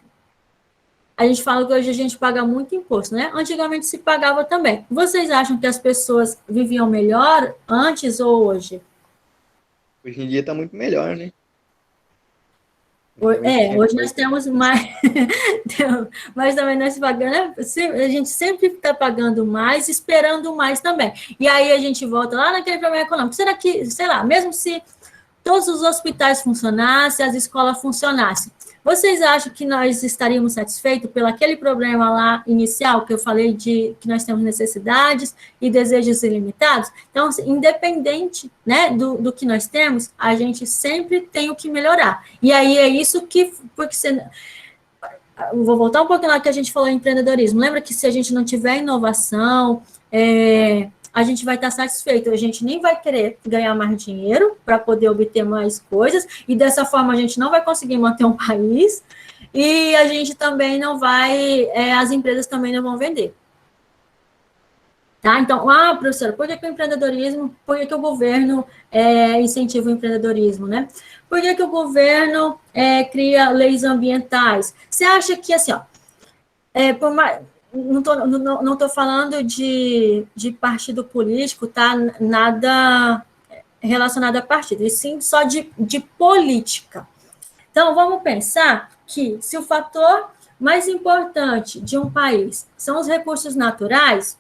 A gente fala que hoje a gente paga muito imposto, né? Antigamente se pagava também. Vocês acham que as pessoas viviam melhor antes ou hoje? Hoje em dia está muito melhor, né? Hoje nós temos mais, mas também nós pagamos, a gente sempre está pagando mais, esperando mais também. E aí a gente volta lá naquele problema econômico. Será que, sei lá, mesmo se todos os hospitais funcionassem, as escolas funcionassem, vocês acham que nós estaríamos satisfeitos pelo aquele problema lá inicial, que eu falei de que nós temos necessidades e desejos ilimitados? Então, independente, né, do que nós temos, a gente sempre tem o que melhorar. E aí é isso que... Porque vou voltar um pouquinho lá que a gente falou em empreendedorismo. Lembra que se a gente não tiver inovação, a gente vai estar satisfeito, a gente nem vai querer ganhar mais dinheiro para poder obter mais coisas, e dessa forma a gente não vai conseguir manter um país, e a gente também não vai, as empresas também não vão vender. Tá? Então, professora, por que o empreendedorismo, por que o governo incentiva o empreendedorismo, né? Por que o governo cria leis ambientais? Você acha que, assim, ó, por mais... Não estou falando de partido político, tá? Nada relacionado a partido, e sim só de política. Então, vamos pensar que se o fator mais importante de um país são os recursos naturais,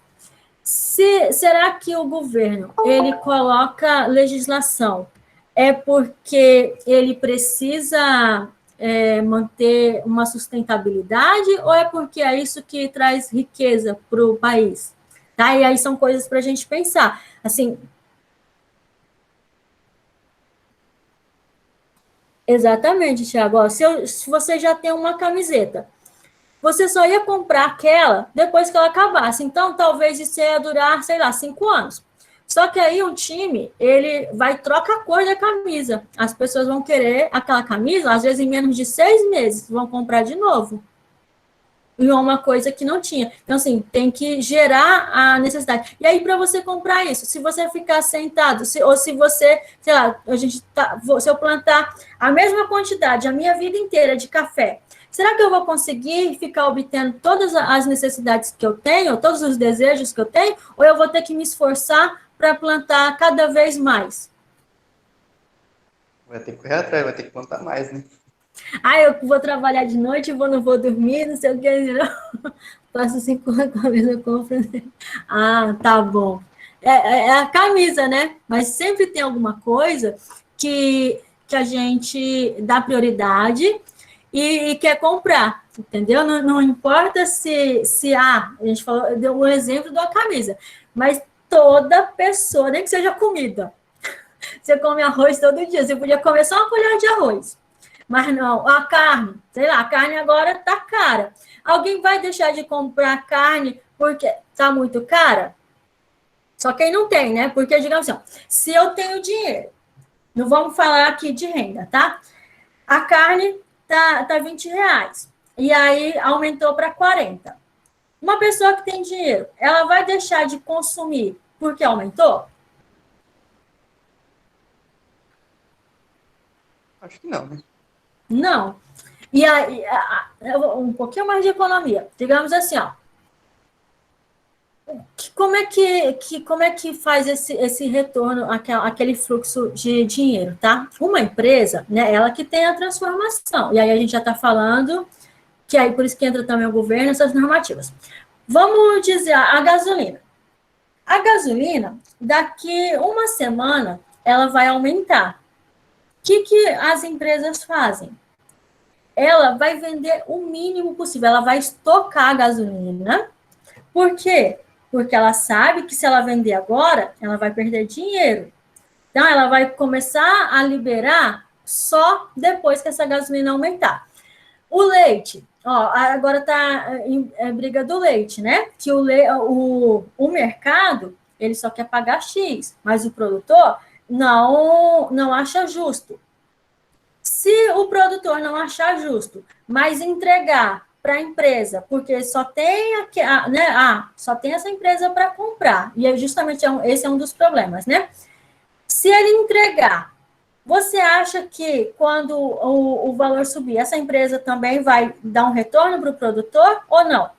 será que o governo ele coloca legislação? É porque ele precisa... manter uma sustentabilidade, ou é porque é isso que traz riqueza para o país? Tá? E aí são coisas para a gente pensar. Assim, exatamente, Thiago. Se você já tem uma camiseta, você só ia comprar aquela depois que ela acabasse. Então, talvez isso ia durar, sei lá, 5 anos. Só que aí um time, ele vai trocar a cor da camisa. As pessoas vão querer aquela camisa, às vezes em menos de 6 meses, vão comprar de novo. E é uma coisa que não tinha. Então, assim, tem que gerar a necessidade. E aí, para você comprar isso, se você ficar sentado, ou se você, sei lá, se eu plantar a mesma quantidade, a minha vida inteira de café, será que eu vou conseguir ficar obtendo todas as necessidades que eu tenho, todos os desejos que eu tenho, ou eu vou ter que me esforçar para plantar cada vez mais? Vai ter que correr atrás, vai ter que plantar mais, né? Eu vou trabalhar de noite, não vou dormir, não sei o que. Passo 5 anos com a mesma compra. Tá bom. É a camisa, né? Mas sempre tem alguma coisa que a gente dá prioridade e quer comprar, entendeu? Não importa se a gente falou, deu um exemplo da camisa, mas toda pessoa, nem que seja comida, você come arroz todo dia, você podia comer só uma colher de arroz, mas não, a carne, sei lá, a carne agora tá cara, alguém vai deixar de comprar carne porque tá muito cara? Só quem não tem, né? Porque, digamos assim, se eu tenho dinheiro, não vamos falar aqui de renda, tá? A carne tá R$20, e aí aumentou para 40. Uma pessoa que tem dinheiro, ela vai deixar de consumir porque aumentou? Acho que não, né? Não. E aí, um pouquinho mais de economia. Digamos assim, ó. Como é que faz esse retorno, aquele fluxo de dinheiro, tá? Uma empresa, né, ela que tem a transformação, e aí a gente já está falando que aí por isso que entra também o governo, essas normativas. Vamos dizer, a gasolina. A gasolina, daqui uma semana, ela vai aumentar. O que as empresas fazem? Ela vai vender o mínimo possível, ela vai estocar a gasolina. Por quê? Porque ela sabe que se ela vender agora, ela vai perder dinheiro. Então, ela vai começar a liberar só depois que essa gasolina aumentar. O leite, ó, agora está em briga do leite, né? Que o mercado, ele só quer pagar X, mas o produtor não acha justo. Se o produtor não achar justo, mas entregar para a empresa, porque só tem só tem essa empresa para comprar, e é justamente esse é um dos problemas, né? Se ele entregar, você acha que quando o valor subir, essa empresa também vai dar um retorno para o produtor ou não?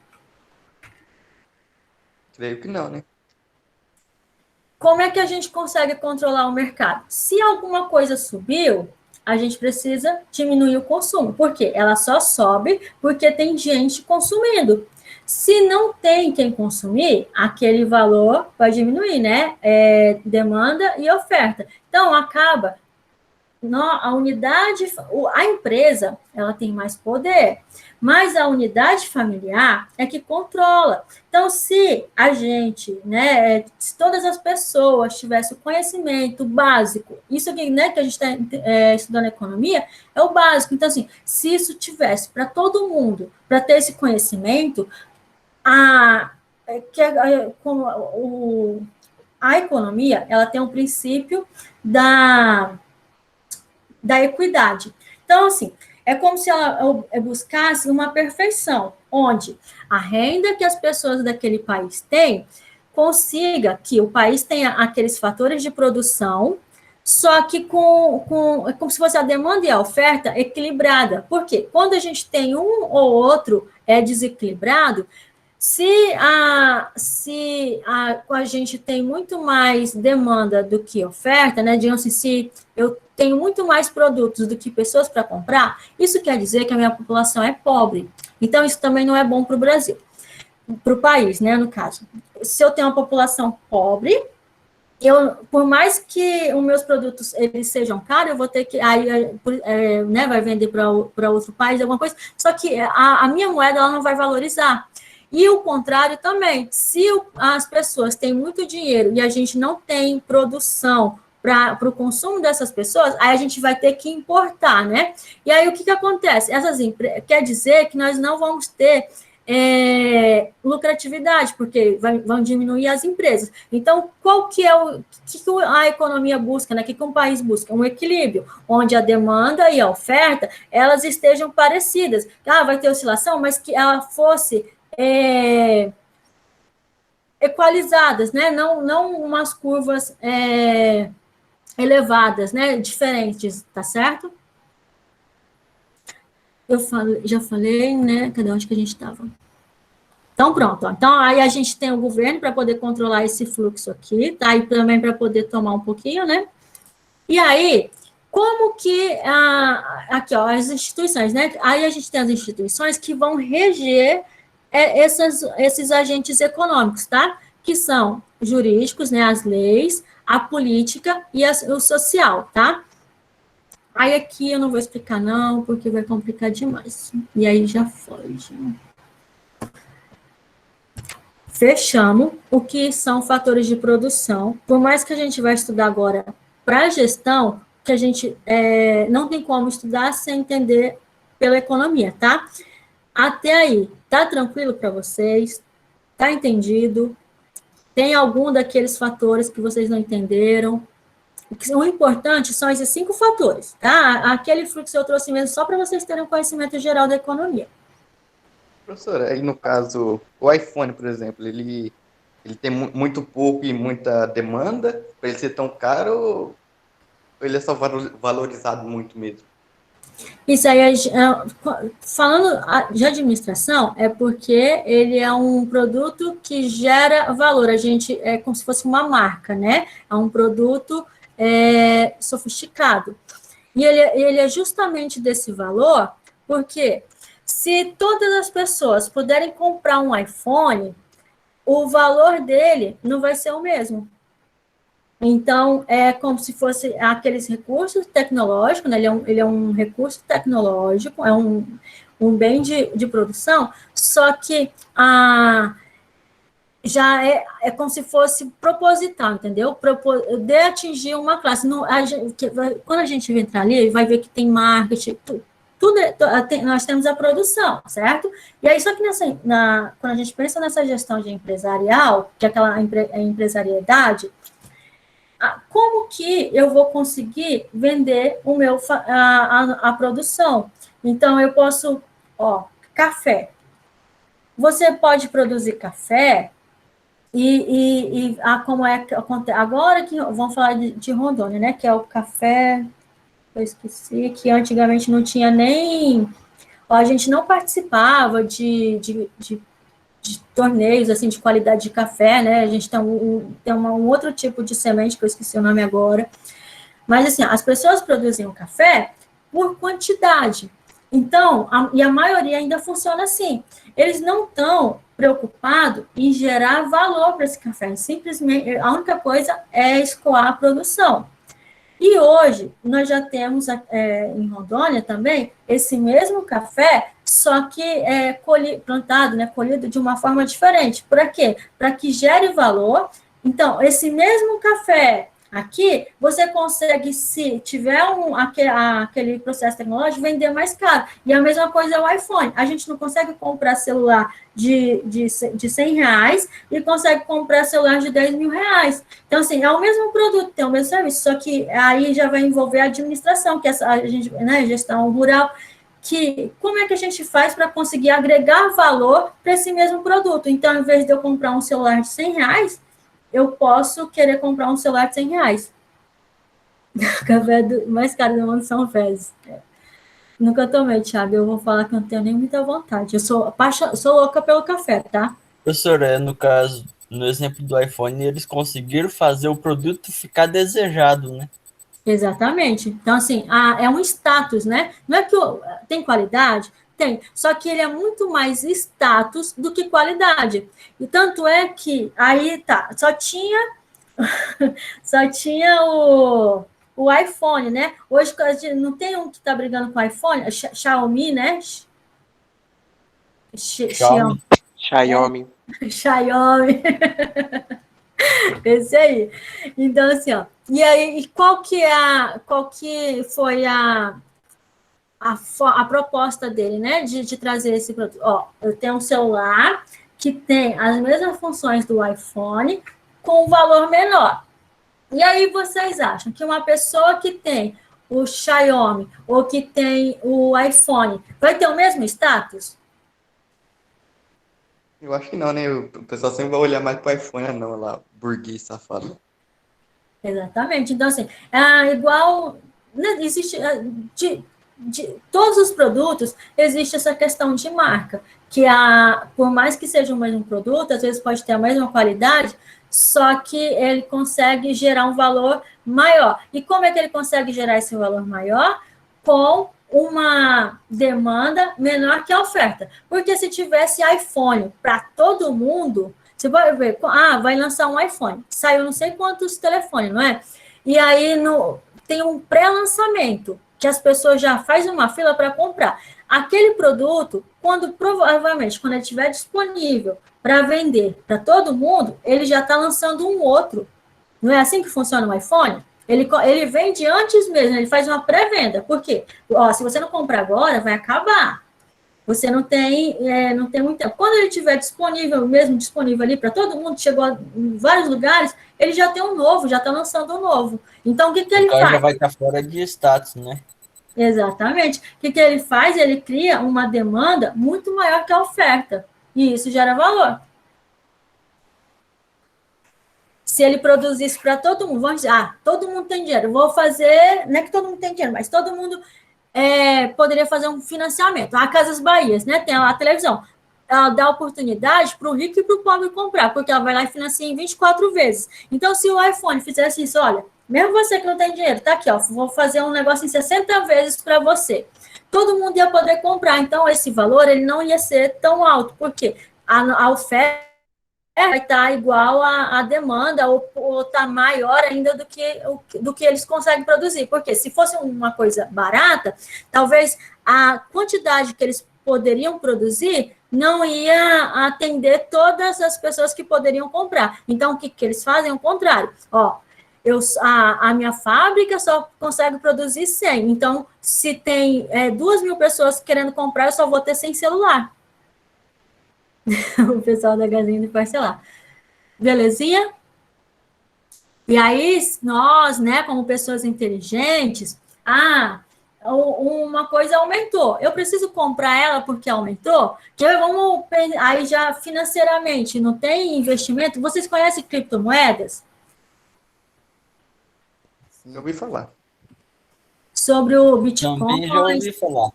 Creio que não, né? Como é que a gente consegue controlar o mercado? Se alguma coisa subiu, a gente precisa diminuir o consumo. Por quê? Ela só sobe porque tem gente consumindo. Se não tem quem consumir, aquele valor vai diminuir, né? Demanda e oferta. Então, acaba a empresa, ela tem mais poder, mas a unidade familiar é que controla. Então, se a gente, né, se todas as pessoas tivessem o conhecimento básico, isso aqui, né, que a gente está estudando economia, é o básico. Então, assim, se isso tivesse para todo mundo, para ter esse conhecimento, a economia, ela tem um princípio da equidade. Então, assim, é como se ela buscasse uma perfeição, onde a renda que as pessoas daquele país têm consiga que o país tenha aqueles fatores de produção, só que é como se fosse a demanda e a oferta equilibrada. Por quê? Quando a gente tem um ou outro desequilibrado, se a gente tem muito mais demanda do que oferta, né? Digamos assim, se eu tenho muito mais produtos do que pessoas para comprar, isso quer dizer que a minha população é pobre. Então, isso também não é bom para o Brasil, para o país, né? No caso. Se eu tenho uma população pobre, por mais que os meus produtos eles sejam caros, eu vou ter que né, vai vender para outro país, alguma coisa, só que a minha moeda ela não vai valorizar. E o contrário também, se as pessoas têm muito dinheiro e a gente não tem produção para o consumo dessas pessoas, aí a gente vai ter que importar, né? E aí o que acontece? Quer dizer que nós não vamos ter lucratividade, porque vão diminuir as empresas. Então, qual que é que a economia busca, né? O que um país busca? Um equilíbrio, onde a demanda e a oferta, elas estejam parecidas. Vai ter oscilação, mas que ela fosse equalizadas, né? Não umas curvas elevadas, né? Diferentes, tá certo? Já falei, né? Cadê onde que a gente estava? Então, pronto. Ó. Então, aí a gente tem o governo para poder controlar esse fluxo aqui, tá? E também para poder tomar um pouquinho, né? E aí, como que aqui, ó, as instituições, né? Aí a gente tem as instituições que vão reger esses agentes econômicos, tá? Que são jurídicos, né? As leis, a política e o social, tá? Aí aqui eu não vou explicar não, porque vai complicar demais. E aí já foi, gente. Fechamos o que são fatores de produção. Por mais que a gente vai estudar agora para gestão, que a gente não tem como estudar sem entender pela economia, tá? Até aí, tá tranquilo para vocês? Tá entendido? Tem algum daqueles fatores que vocês não entenderam? O importante são esses 5 fatores, tá? Aquele fluxo eu trouxe mesmo só para vocês terem um conhecimento geral da economia. Professora, aí no caso, o iPhone, por exemplo, ele tem muito pouco e muita demanda para ele ser tão caro ou ele é só valorizado muito mesmo? Isso aí, falando de administração, é porque ele é um produto que gera valor. A gente é como se fosse uma marca, né? É um produto sofisticado. E ele é justamente desse valor, porque se todas as pessoas puderem comprar um iPhone, o valor dele não vai ser o mesmo. Então, é como se fosse aqueles recursos tecnológicos, né? Ele é um recurso tecnológico, é um bem de produção, só que já é como se fosse proposital, entendeu? De atingir uma classe. Quando a gente entrar ali, vai ver que tem marketing, nós temos a produção, certo? E aí, só que quando a gente pensa nessa gestão de empresarial, que é aquela empresariedade, como que eu vou conseguir vender a produção? Então, eu posso, café. Você pode produzir café como é que acontece. Agora que vamos falar de Rondônia, né? Que é o café, eu esqueci, que antigamente não tinha nem. A gente não participava de torneios assim de qualidade de café, né? A gente tem um outro tipo de semente que eu esqueci o nome agora. Mas assim, as pessoas produziam café por quantidade. Então, a maioria ainda funciona assim. Eles não estão preocupados em gerar valor para esse café. Simplesmente, a única coisa é escoar a produção. E hoje, nós já temos em Rondônia também esse mesmo café, só que plantado, né, colhido de uma forma diferente. Para quê? Para que gere valor. Então, esse mesmo café aqui, você consegue, se tiver aquele processo tecnológico, vender mais caro. E a mesma coisa é o iPhone. A gente não consegue comprar celular de R$100 e consegue comprar celular de R$10.000. Então, assim, é o mesmo produto, tem o mesmo serviço, só que aí já vai envolver a administração, que a gente, né, gestão rural, que como é que a gente faz para conseguir agregar valor para esse mesmo produto? Então, ao invés de eu comprar um celular de R$100, eu posso querer comprar um celular de R$100. O café mais caro do mundo são fezes. Nunca tomei, Thiago. Eu vou falar que eu não tenho nem muita vontade. Eu sou louca pelo café, tá? Professora, no caso, no exemplo do iPhone, eles conseguiram fazer o produto ficar desejado, né? Exatamente. Então, assim, é um status, né? Não é que tem qualidade? Tem. Só que ele é muito mais status do que qualidade. E tanto é que aí tá, só tinha o iPhone, né? Hoje não tem um que tá brigando com o iPhone, Xiaomi, né? Xiaomi. Xiaomi. Xiaomi. Esse aí. Então, assim, ó. E aí, qual que foi a proposta dele, né? De trazer esse produto? Ó, eu tenho um celular que tem as mesmas funções do iPhone com um valor menor. E aí, vocês acham que uma pessoa que tem o Xiaomi ou que tem o iPhone vai ter o mesmo status? Eu acho que não, né? O pessoal sempre vai olhar mais pro iPhone, não, lá, burguês safado. Exatamente. Então, assim, igual, né, existe, de todos os produtos, existe essa questão de marca, que por mais que seja o mesmo produto, às vezes pode ter a mesma qualidade, só que ele consegue gerar um valor maior. E como é que ele consegue gerar esse valor maior? Com uma demanda menor que a oferta. Porque se tivesse iPhone para todo mundo, você vai ver, vai lançar um iPhone, saiu não sei quantos telefones, não é? E aí tem um pré-lançamento, que as pessoas já fazem uma fila para comprar. Aquele produto, provavelmente, quando ele estiver disponível para vender para todo mundo, ele já está lançando um outro. Não é assim que funciona o iPhone? Ele vende antes mesmo, ele faz uma pré-venda. Por quê? Se você não comprar agora, vai acabar. Você não tem muito tempo. Quando ele estiver disponível ali para todo mundo, chegou em vários lugares, ele já tem um novo, já está lançando um novo. Então, o que ele faz? Já vai estar fora de status, né? Exatamente. O que ele faz? Ele cria uma demanda muito maior que a oferta. E isso gera valor. Se ele produzisse para todo mundo, vamos dizer, todo mundo tem dinheiro, vou fazer, não é que todo mundo tem dinheiro, mas todo mundo poderia fazer um financiamento. A Casas Bahias, né? Tem lá a televisão. Ela dá oportunidade para o rico e para o pobre comprar, porque ela vai lá e financia em 24 vezes. Então, se o iPhone fizesse isso, olha, mesmo você que não tem dinheiro, tá aqui, ó, vou fazer um negócio em 60 vezes para você. Todo mundo ia poder comprar. Então, esse valor, ele não ia ser tão alto, porque a oferta vai estar igual à demanda, ou tá maior ainda do que eles conseguem produzir. Porque se fosse uma coisa barata, talvez a quantidade que eles poderiam produzir não ia atender todas as pessoas que poderiam comprar. Então, o que eles fazem? O contrário. Ó, a minha fábrica só consegue produzir 100. Então, se tem 2.000 pessoas querendo comprar, eu só vou ter 100 celular. O pessoal da Gazinha de parcelar. Belezinha? E aí, nós, né, como pessoas inteligentes, uma coisa aumentou. Eu preciso comprar ela porque aumentou? Aí já financeiramente, não tem investimento? Vocês conhecem criptomoedas? Eu ouvi falar. Sobre o Bitcoin. Também já ouvi falar.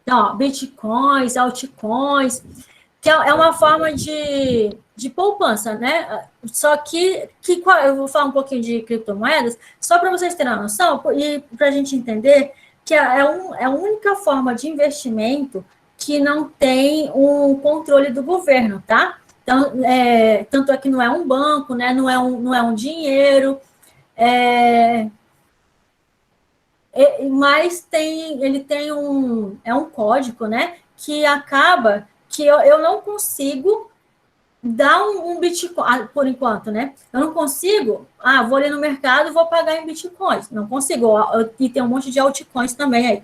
Então, Bitcoins, altcoins, que é uma forma de poupança, né? Só que eu vou falar um pouquinho de criptomoedas, só para vocês terem uma noção, e para a gente entender que é a única forma de investimento que não tem um controle do governo, tá? Então, tanto é que não é um banco, né? Não é um dinheiro, mas ele tem um código, né? Que acaba que eu não consigo dar um Bitcoin, por enquanto, né? Eu não consigo, vou ali no mercado e vou pagar em Bitcoins. Não consigo, e tem um monte de altcoins também aí.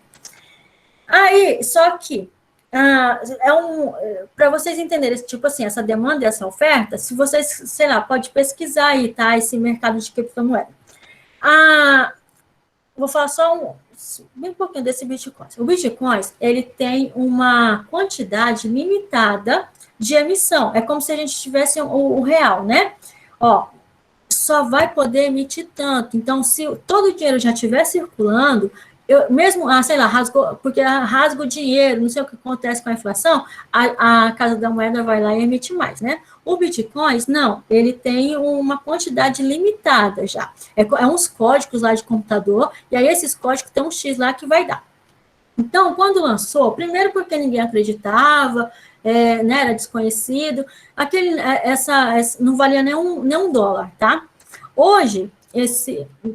Aí, só que, para vocês entenderem, tipo assim, essa demanda e essa oferta, se vocês, sei lá, pode pesquisar aí, tá? Esse mercado de criptomoeda. Vou falar só bem pouquinho desse Bitcoin. O Bitcoin, ele tem uma quantidade limitada de emissão. É como se a gente tivesse o real, né? Ó, só vai poder emitir tanto. Então, se todo o dinheiro já estiver circulando, sei lá, porque rasga o dinheiro, não sei o que acontece com a inflação, a Casa da Moeda vai lá e emite mais, né? O Bitcoin, não, ele tem uma quantidade limitada já. É uns códigos lá de computador, e aí esses códigos tem um X lá que vai dar. Então, quando lançou, primeiro porque ninguém acreditava, né, era desconhecido, não valia nem um dólar, tá? Hoje,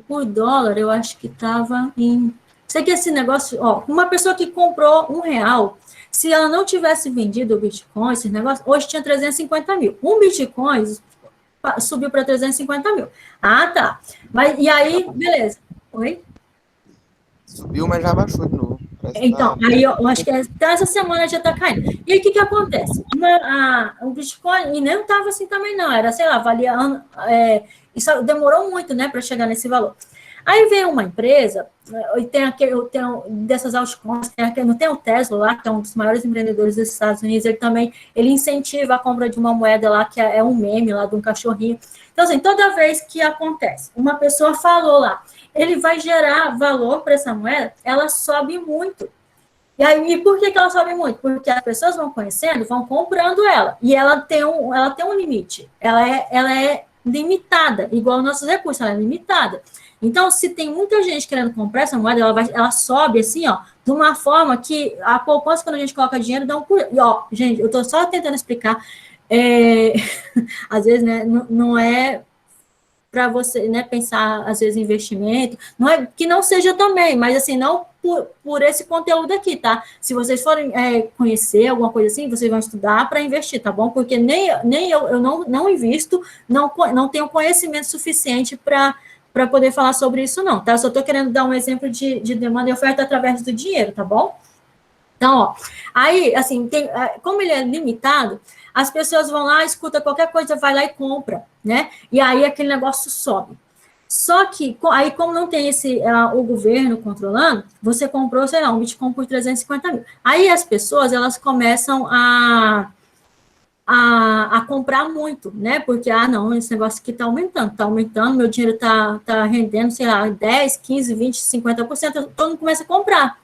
por dólar, eu acho que estava em... Sei que esse negócio, uma pessoa que comprou R$1, se ela não tivesse vendido o Bitcoin, esse negócio, hoje tinha 350 mil. Um Bitcoin subiu para 350 mil. Tá. E aí, beleza. Oi? Subiu, mas já baixou de novo. Então, aí eu acho que até essa semana já está caindo. E aí, o que acontece? O Bitcoin, e nem estava assim também não, era, sei lá, valia... isso demorou muito, né, para chegar nesse valor. Aí veio uma empresa, e tem dessas altcoins, não tem o Tesla lá, que é um dos maiores empreendedores dos Estados Unidos, ele incentiva a compra de uma moeda lá, que é um meme lá de um cachorrinho. Então, assim, toda vez que acontece, uma pessoa falou lá, ele vai gerar valor para essa moeda, ela sobe muito. E por que ela sobe muito? Porque as pessoas vão conhecendo, vão comprando ela, e ela tem um limite, ela é limitada, igual os nossos recursos, ela é limitada. Então, se tem muita gente querendo comprar essa moeda, ela sobe assim, de uma forma que a poupança, quando a gente coloca dinheiro, dá um... E, gente, eu estou só tentando explicar, às vezes, né, não é para você, né, pensar, às vezes, em investimento, não é que não seja também, mas, assim, não por esse conteúdo aqui, tá? Se vocês forem conhecer alguma coisa assim, vocês vão estudar para investir, tá bom? Porque nem eu não invisto, não tenho conhecimento suficiente para poder falar sobre isso, não, tá? Eu só estou querendo dar um exemplo de demanda e oferta através do dinheiro, tá bom? Então, aí, assim, como ele é limitado, as pessoas vão lá, escuta qualquer coisa, vai lá e compra, né? E aí aquele negócio sobe. Só que, aí como não tem o governo controlando, você comprou, sei lá, um Bitcoin por 350 mil. Aí as pessoas, elas começam a comprar muito, né? Porque, não, esse negócio aqui tá aumentando, meu dinheiro tá rendendo, sei lá, 10, 15, 20, 50%, todo mundo começa a comprar.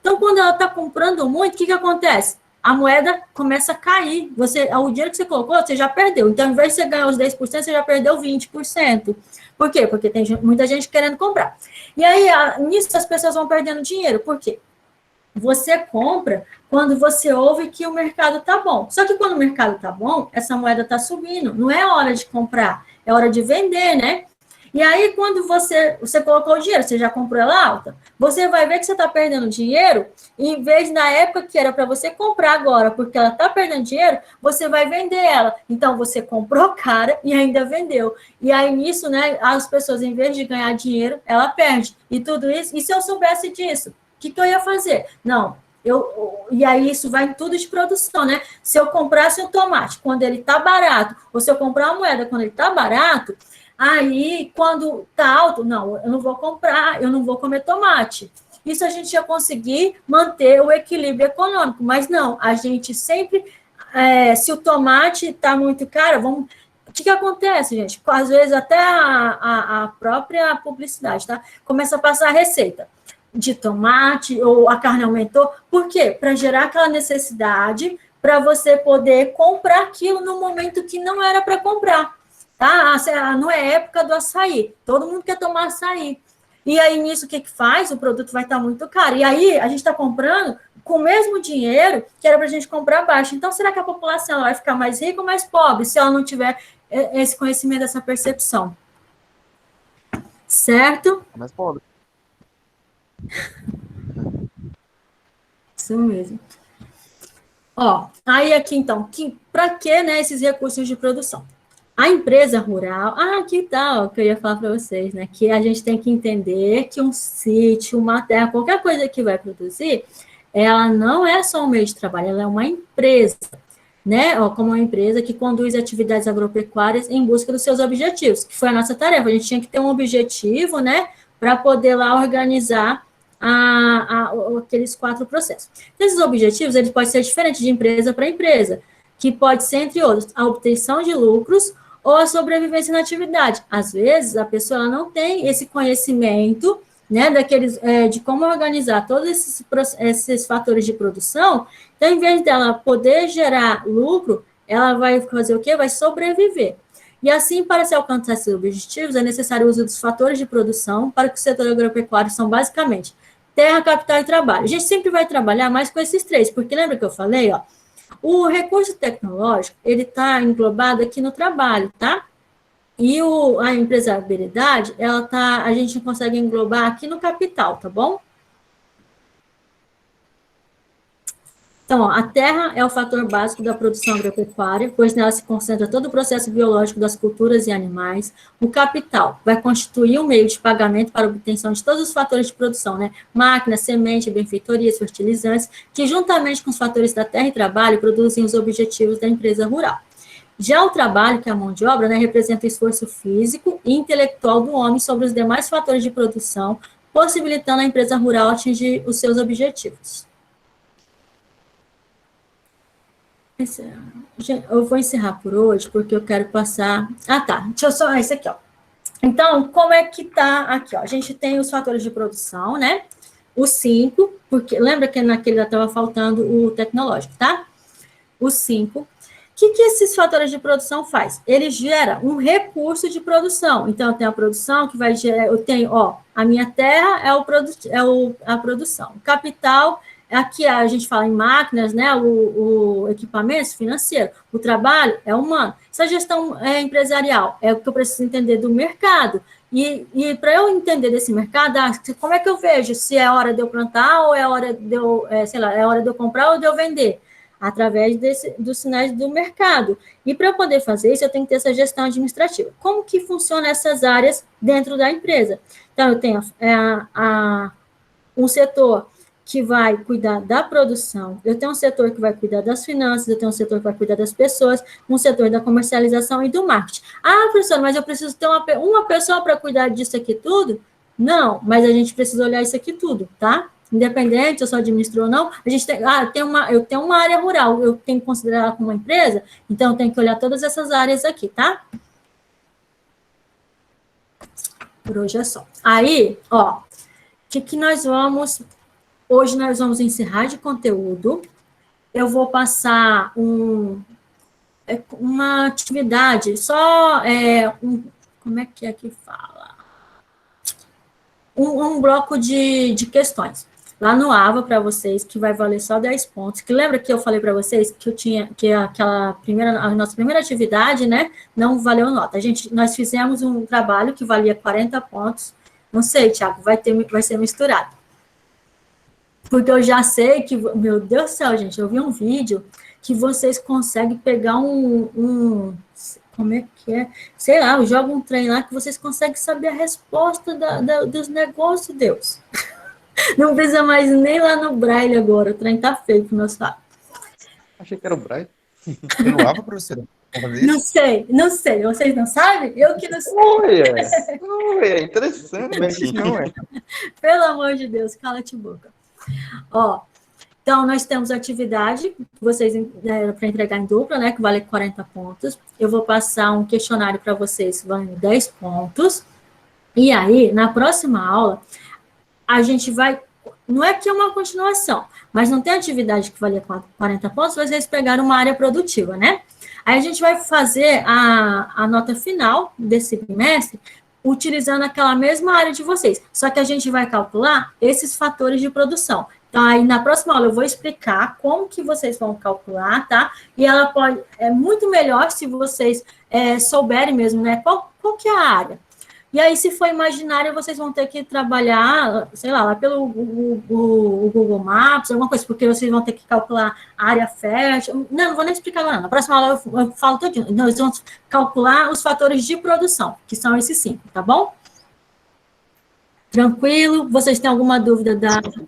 Então, quando ela está comprando muito, o que acontece? A moeda começa a cair. O dinheiro que você colocou, você já perdeu. Então, ao invés de você ganhar os 10%, você já perdeu 20%. Por quê? Porque tem muita gente querendo comprar. E aí, nisso, as pessoas vão perdendo dinheiro. Por quê? Você compra quando você ouve que o mercado está bom. Só que quando o mercado está bom, essa moeda está subindo. Não é hora de comprar, é hora de vender, né? E aí, quando você colocou o dinheiro, você já comprou ela alta, você vai ver que você está perdendo dinheiro, e em vez na época que era para você comprar agora, porque ela está perdendo dinheiro, você vai vender ela. Então, você comprou cara e ainda vendeu. E aí, nisso, né, as pessoas, em vez de ganhar dinheiro, ela perde. E tudo isso, e se eu soubesse disso? O que eu ia fazer? Não, e aí isso vai em tudo de produção, né? Se eu comprasse um tomate quando ele está barato, ou se eu comprar uma moeda quando ele está barato, aí quando está alto, não, eu não vou comprar, eu não vou comer tomate. Isso a gente ia conseguir manter o equilíbrio econômico, mas não, a gente sempre, se o tomate está muito caro, vamos... O que acontece, gente? Às vezes até a própria publicidade, tá? Começa a passar a receita de tomate, ou a carne aumentou. Por quê? Para gerar aquela necessidade, para você poder comprar aquilo no momento que não era para comprar. Tá? Não é época do açaí. Todo mundo quer tomar açaí. E aí, nisso, o que faz? O produto vai estar muito caro. E aí, a gente está comprando com o mesmo dinheiro que era para a gente comprar baixo. Então, será que a população vai ficar mais rica ou mais pobre se ela não tiver esse conhecimento, essa percepção? Certo? Mais pobre. Isso mesmo. Ó, aí aqui então, para que, né, esses recursos de produção? A empresa rural, que tal, que eu ia falar para vocês, né, que a gente tem que entender que um sítio, uma terra, qualquer coisa que vai produzir, ela não é só um meio de trabalho, ela é uma empresa, né, como uma empresa que conduz atividades agropecuárias em busca dos seus objetivos, que foi a nossa tarefa, a gente tinha que ter um objetivo, né, para poder lá organizar aqueles 4 processos. Esses objetivos, eles podem ser diferentes de empresa para empresa, que pode ser, entre outros, a obtenção de lucros ou a sobrevivência na atividade. Às vezes, a pessoa não tem esse conhecimento, né, de como organizar todos esses fatores de produção, então, em vez dela poder gerar lucro, ela vai fazer o quê? Vai sobreviver. E assim, para se alcançar esses objetivos, é necessário o uso dos fatores de produção para que o setor agropecuário são basicamente terra, capital e trabalho. A gente sempre vai trabalhar mais com esses 3, porque lembra que eu falei, ó, o recurso tecnológico, ele está englobado aqui no trabalho, tá? E a empresarialidade, a gente consegue englobar aqui no capital, tá bom? Então, ó, a terra é o fator básico da produção agropecuária, pois nela se concentra todo o processo biológico das culturas e animais. O capital vai constituir um meio de pagamento para a obtenção de todos os fatores de produção, né? Máquinas, semente, benfeitorias, fertilizantes, que juntamente com os fatores da terra e trabalho produzem os objetivos da empresa rural. Já o trabalho, que é a mão de obra, né, representa o esforço físico e intelectual do homem sobre os demais fatores de produção, possibilitando a empresa rural atingir os seus objetivos. Eu vou encerrar por hoje, porque eu quero passar... tá, deixa eu só... Esse aqui, ó. Então, como é que tá aqui, ó? A gente tem os fatores de produção, né? Os 5, porque lembra que naquele estava faltando o tecnológico, tá? Os 5. O que esses fatores de produção faz? Ele gera um recurso de produção. Então, eu tenho a produção que vai gerar... Eu tenho, ó, a minha terra é a produção. O capital... Aqui a gente fala em máquinas, né, o equipamento financeiro, o trabalho é humano. Essa gestão empresarial é o que eu preciso entender do mercado. E para eu entender desse mercado, como é que eu vejo se é hora de eu plantar ou é hora de eu, é hora de eu comprar ou de eu vender? Através dos sinais do mercado. E para eu poder fazer isso, eu tenho que ter essa gestão administrativa. Como que funcionam essas áreas dentro da empresa? Então, eu tenho um setor que vai cuidar da produção, eu tenho um setor que vai cuidar das finanças, eu tenho um setor que vai cuidar das pessoas, um setor da comercialização e do marketing. Professora, mas eu preciso ter uma pessoa para cuidar disso aqui tudo? Não, mas a gente precisa olhar isso aqui tudo, tá? Independente, eu só administro ou não, a gente tem, eu tenho uma área rural, eu tenho que considerar ela como uma empresa, então eu tenho que olhar todas essas áreas aqui, tá? Por hoje é só. Aí, ó, o que nós vamos Hoje nós vamos encerrar de conteúdo. Eu vou passar uma atividade, como é que fala? Um bloco de questões. Lá no AVA para vocês, que vai valer só 10 pontos. Que lembra que eu falei para vocês que a nossa primeira atividade, né, não valeu nota. Nós fizemos um trabalho que valia 40 pontos. Não sei, Thiago, vai ser misturado. Porque eu já sei que, meu Deus do céu, gente, eu vi um vídeo que vocês conseguem pegar como é que é? Sei lá, joga um trem lá que vocês conseguem saber a resposta dos negócios de Deus. Não precisa mais nem lá no Braille agora, o trem tá feio pro meu saco. Achei que era o Brian. Você não lava, professora? Não sei. Vocês não sabem? Eu que não sei. Olha, interessante. Não é. Pelo amor de Deus, cala-te boca. Ó, então, nós temos atividade, vocês para entregar em dupla, né, que vale 40 pontos. Eu vou passar um questionário para vocês, valendo 10 pontos. E aí, na próxima aula, a gente vai... Não é que é uma continuação, mas não tem atividade que valia 40 pontos, vocês pegaram uma área produtiva, né? Aí a gente vai fazer a nota final desse bimestre utilizando aquela mesma área de vocês, só que a gente vai calcular esses fatores de produção. Então, aí na próxima aula eu vou explicar como que vocês vão calcular, tá? E ela é muito melhor se vocês souberem mesmo, né? Qual que é a área? E aí, se for imaginária, vocês vão ter que trabalhar, sei lá pelo Google Maps, alguma coisa, porque vocês vão ter que calcular a área fértil. Não vou nem explicar agora, não. Na próxima aula eu falo tudinho. Nós vamos calcular os fatores de produção, que são esses 5, tá bom? Tranquilo? Vocês têm alguma dúvida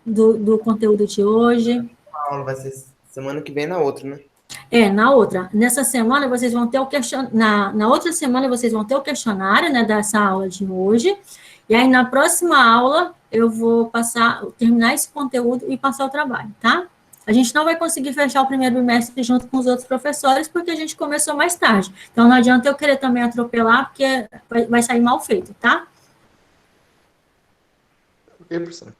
do conteúdo de hoje? A aula vai ser semana que vem na outra, né? Na outra. Nessa semana, vocês vão ter o questionário. Na outra semana, vocês vão ter o questionário, né, dessa aula de hoje. E aí, na próxima aula, eu vou terminar esse conteúdo e passar o trabalho, tá? A gente não vai conseguir fechar o primeiro bimestre junto com os outros professores, porque a gente começou mais tarde. Então, não adianta eu querer também atropelar, porque vai sair mal feito, tá? Ok, professor.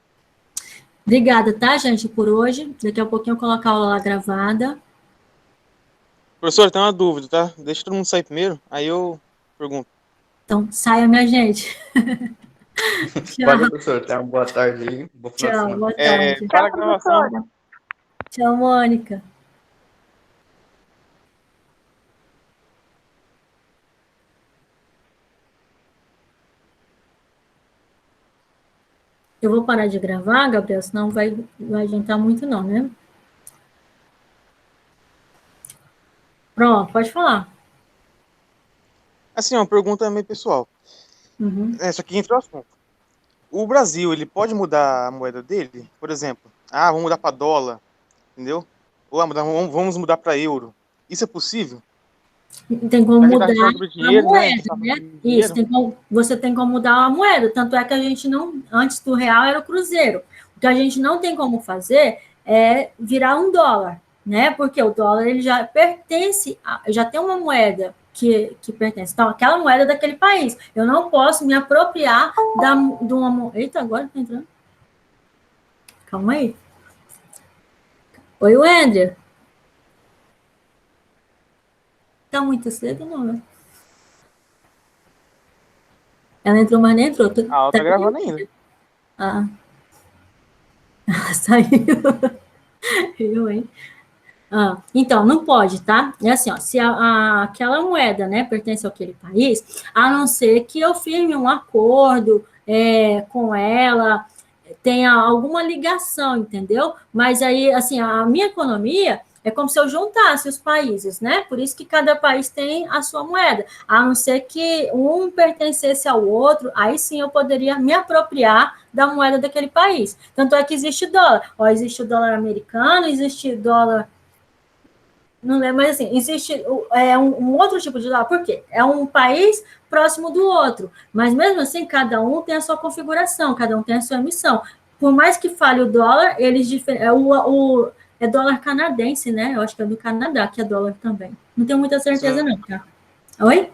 Obrigada, tá, gente, por hoje. Daqui a pouquinho eu coloco a aula lá gravada. Professor, tem uma dúvida, tá? Deixa todo mundo sair primeiro, aí eu pergunto. Então, saia, minha gente. Valeu, professor. Tenha uma boa tarde aí. Boa final de Tchau, semana. boa tarde. Para a gravação. Tchau, Mônica. Eu vou parar de gravar, Gabriel, senão vai adiantar muito não, né? Pronto, pode falar. Assim, uma pergunta meio pessoal. Uhum. Isso aqui entra o assunto. O Brasil, ele pode mudar a moeda dele? Por exemplo, vamos mudar para dólar, entendeu? Ou vamos mudar para euro. Isso é possível? Tem como mudar dinheiro, a moeda, né? Isso, você tem como mudar a moeda. Tanto é que a gente não... Antes do real era o cruzeiro. O que a gente não tem como fazer é virar um dólar, né? Porque o dólar, ele já pertence... já tem uma moeda que pertence. Então, aquela moeda daquele país. Eu não posso me apropriar de uma... Eita, agora tá entrando. Calma aí. Oi, Wender. Tá muito cedo, não, né? Ela entrou, mas nem entrou. A aula tá gravando ainda. Saiu. Eu, hein? Então, não pode, tá? É assim, ó, se aquela moeda, né, pertence àquele país, a não ser que eu firme um acordo com ela, tenha alguma ligação, entendeu? Mas aí, assim, a minha economia é como se eu juntasse os países, né? Por isso que cada país tem a sua moeda. A não ser que um pertencesse ao outro, aí sim eu poderia me apropriar da moeda daquele país. Tanto é que existe dólar. Existe o dólar americano, existe dólar... Não lembro, mas assim, existe um outro tipo de dólar. Por quê? É um país próximo do outro. Mas mesmo assim, cada um tem a sua configuração, cada um tem a sua emissão. Por mais que fale o dólar, eles é dólar canadense, né? Eu acho que é do Canadá, que é dólar também. Não tenho muita certeza, não, tá? Oi?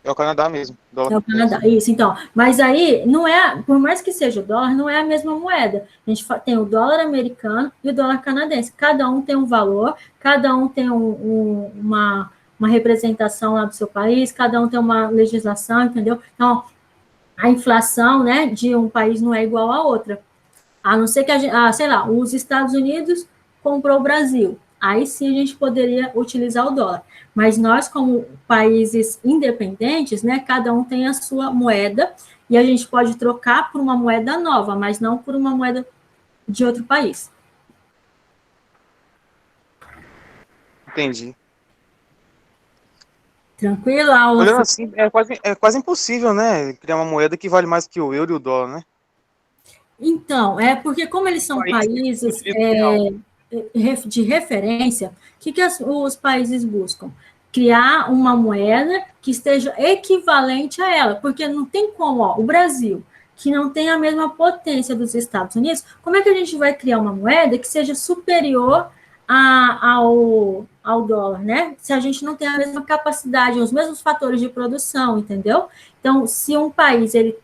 É o Canadá mesmo. Dólar É o Canadá, isso, então. Mas aí, não é, por mais que seja o dólar, não é a mesma moeda. A gente tem o dólar americano e o dólar canadense. Cada um tem um valor, cada um tem uma representação lá do seu país, cada um tem uma legislação, entendeu? Então, a inflação, né, de um país não é igual à outra. A não ser que, sei lá, os Estados Unidos comprou o Brasil. Aí sim a gente poderia utilizar o dólar. Mas nós, como países independentes, né, cada um tem a sua moeda e a gente pode trocar por uma moeda nova, mas não por uma moeda de outro país. Entendi. Tranquilo? A aula Olhando foi... assim, é quase impossível, né? Criar uma moeda que vale mais que o euro e o dólar, né? Então, é porque como eles são País países que real. de referência, o que os países buscam? Criar uma moeda que esteja equivalente a ela, porque não tem como, ó, o Brasil, que não tem a mesma potência dos Estados Unidos, como é que a gente vai criar uma moeda que seja superior ao dólar, né? Se a gente não tem a mesma capacidade, os mesmos fatores de produção, entendeu? Então, se um país ele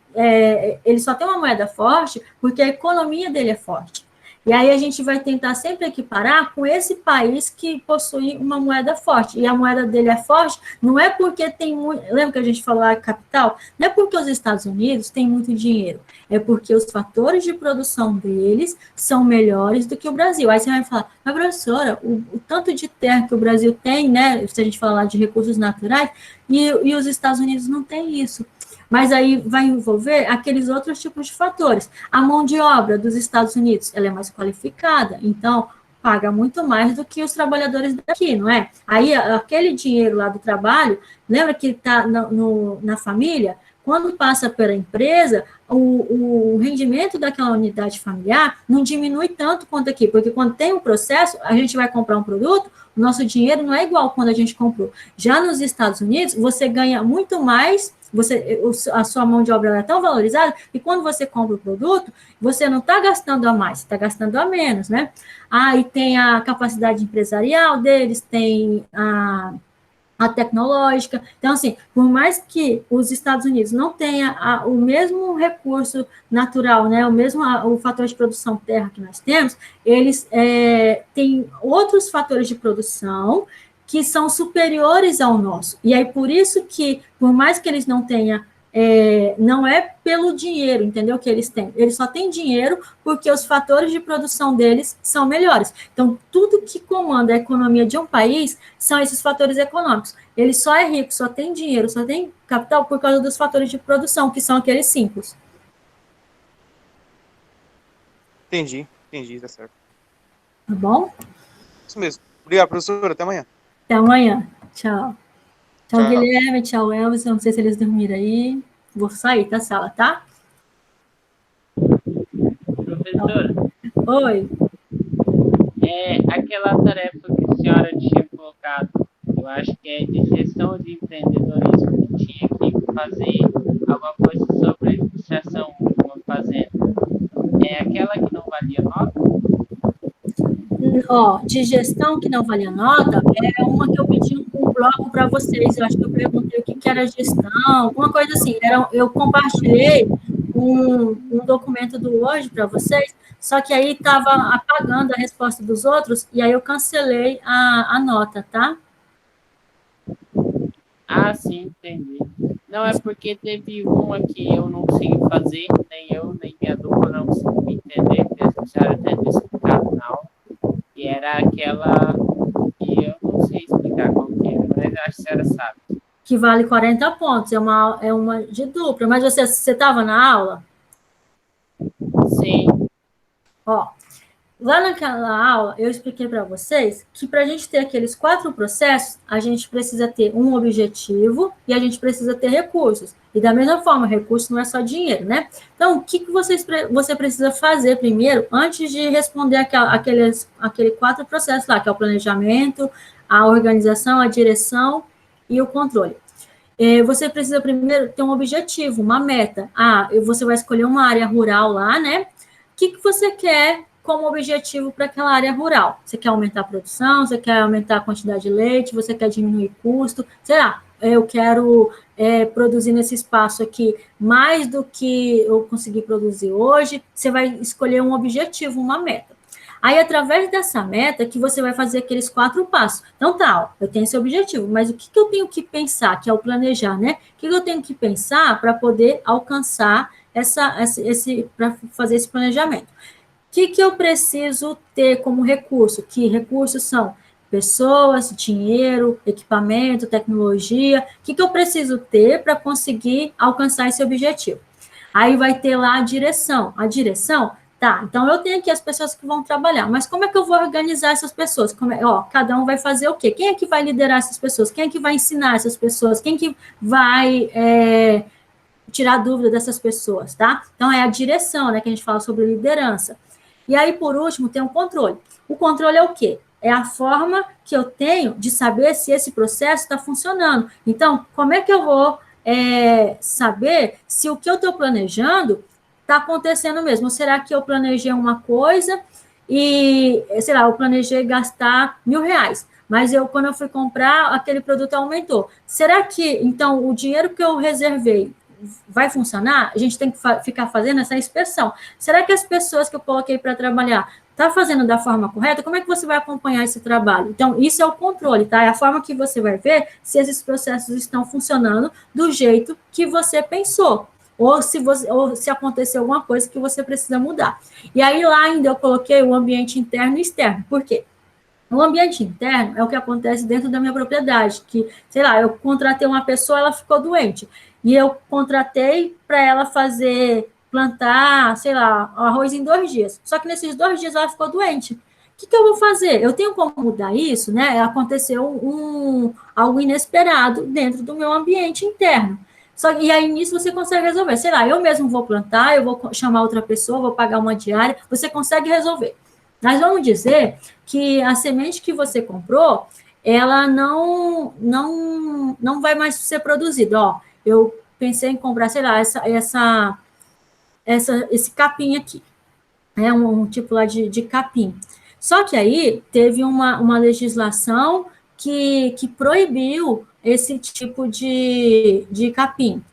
só tem uma moeda forte, porque a economia dele é forte. E aí a gente vai tentar sempre equiparar com esse país que possui uma moeda forte. E a moeda dele é forte, não é porque tem muito... Lembra que a gente falou a capital? Não é porque os Estados Unidos têm muito dinheiro, é porque os fatores de produção deles são melhores do que o Brasil. Aí você vai falar, mas professora, o tanto de terra que o Brasil tem, né, se a gente falar de recursos naturais, e os Estados Unidos não têm isso. Mas aí vai envolver aqueles outros tipos de fatores. A mão de obra dos Estados Unidos, ela é mais qualificada, então paga muito mais do que os trabalhadores daqui, não é? Aí aquele dinheiro lá do trabalho, lembra que está na família? Quando passa pela empresa, o rendimento daquela unidade familiar não diminui tanto quanto aqui, porque quando tem um processo, a gente vai comprar um produto, o nosso dinheiro não é igual quando a gente comprou. Já nos Estados Unidos, você ganha muito mais, a sua mão de obra é tão valorizada, e quando você compra o produto, você não está gastando a mais, você está gastando a menos, né? E tem a capacidade empresarial deles, tem a tecnológica. Então, assim, por mais que os Estados Unidos não tenha o mesmo recurso natural, né, o fator de produção terra que nós temos, eles têm outros fatores de produção que são superiores ao nosso. E aí, por isso que, por mais que eles não tenham, não é pelo dinheiro, entendeu, que eles têm. Eles só têm dinheiro porque os fatores de produção deles são melhores. Então, tudo que comanda a economia de um país são esses fatores econômicos. Ele só é rico, só tem dinheiro, só tem capital por causa dos fatores de produção, que são aqueles 5. Entendi, tá certo. Tá bom? Isso mesmo. Obrigado, professora. Até amanhã. Até amanhã. Tchau. Tchau, Tchau. Guilherme. Tchau, Elvis. Eu não sei se eles dormiram aí. Vou sair da sala, tá? Professora, Oi. aquela tarefa que a senhora tinha colocado, eu acho que é de gestão de empreendedorismo, que tinha que fazer alguma coisa sobre administração de uma fazenda. É aquela que não valia nota? De gestão que não valia nota, é uma que eu pedi um bloco para vocês. Eu acho que eu perguntei o que era gestão, alguma coisa assim. Eu compartilhei um documento do Word para vocês, só que aí estava apagando a resposta dos outros, e aí eu cancelei a nota, tá? Ah, sim, entendi. Não, é porque teve uma que eu não consegui fazer, nem eu, nem minha dupla não consegui entender, porque a senhora até tinha explicado na aula, e era aquela que eu não sei explicar qual que era, mas acho que a senhora sabe. Que vale 40 pontos, é uma de dupla. Mas você estava na aula? Sim. Lá naquela aula, eu expliquei para vocês que para a gente ter aqueles 4 processos, a gente precisa ter um objetivo e a gente precisa ter recursos. E da mesma forma, recurso não é só dinheiro, né? Então, o que você precisa fazer primeiro, antes de responder aquele 4 processos lá, que é o planejamento, a organização, a direção e o controle. Você precisa primeiro ter um objetivo, uma meta. Você vai escolher uma área rural lá, né? O que você quer como objetivo para aquela área rural? Você quer aumentar a produção? Você quer aumentar a quantidade de leite? Você quer diminuir custo? Sei lá, eu quero produzir nesse espaço aqui mais do que eu consegui produzir hoje, você vai escolher um objetivo, uma meta. Aí, através dessa meta, que você vai fazer aqueles 4 passos. Então, tá, ó, eu tenho esse objetivo, mas o que eu tenho que pensar, que é o planejar, né? O que eu tenho que pensar para poder alcançar para fazer esse planejamento? O que eu preciso ter como recurso? Que recursos são pessoas, dinheiro, equipamento, tecnologia? O que eu preciso ter para conseguir alcançar esse objetivo? Aí vai ter lá a direção. A direção, tá, então eu tenho aqui as pessoas que vão trabalhar, mas como é que eu vou organizar essas pessoas? Cada um vai fazer o quê? Quem é que vai liderar essas pessoas? Quem é que vai ensinar essas pessoas? Quem que vai tirar dúvida dessas pessoas, tá? Então, é a direção, né, que a gente fala sobre liderança. E aí, por último, tem o controle. O controle é o quê? É a forma que eu tenho de saber se esse processo está funcionando. Então, como é que eu vou saber se o que eu estou planejando está acontecendo mesmo? Ou será que eu planejei uma coisa e, sei lá, eu planejei gastar R$1.000, mas quando eu fui comprar, aquele produto aumentou. Será que, então, o dinheiro que eu reservei vai funcionar? A gente tem que ficar fazendo essa inspeção. Será que as pessoas que eu coloquei para trabalhar estão fazendo da forma correta? Como é que você vai acompanhar esse trabalho? Então, isso é o controle, tá? É a forma que você vai ver se esses processos estão funcionando do jeito que você pensou. Ou se aconteceu alguma coisa que você precisa mudar. E aí, lá ainda eu coloquei o ambiente interno e externo. Por quê? O ambiente interno é o que acontece dentro da minha propriedade, que, sei lá, eu contratei uma pessoa, ela ficou doente, e eu contratei para ela plantar, sei lá, arroz em 2 dias, só que nesses 2 dias ela ficou doente. O que eu vou fazer? Eu tenho como mudar isso, né? Aconteceu algo inesperado dentro do meu ambiente interno. E aí, nisso, você consegue resolver. Sei lá, eu mesmo vou plantar, eu vou chamar outra pessoa, vou pagar uma diária, você consegue resolver. Mas vamos dizer que a semente que você comprou, ela não vai mais ser produzida. Ó, eu pensei em comprar, sei lá, esse capim aqui. É um tipo lá de capim. Só que aí teve uma legislação que proibiu esse tipo de capim.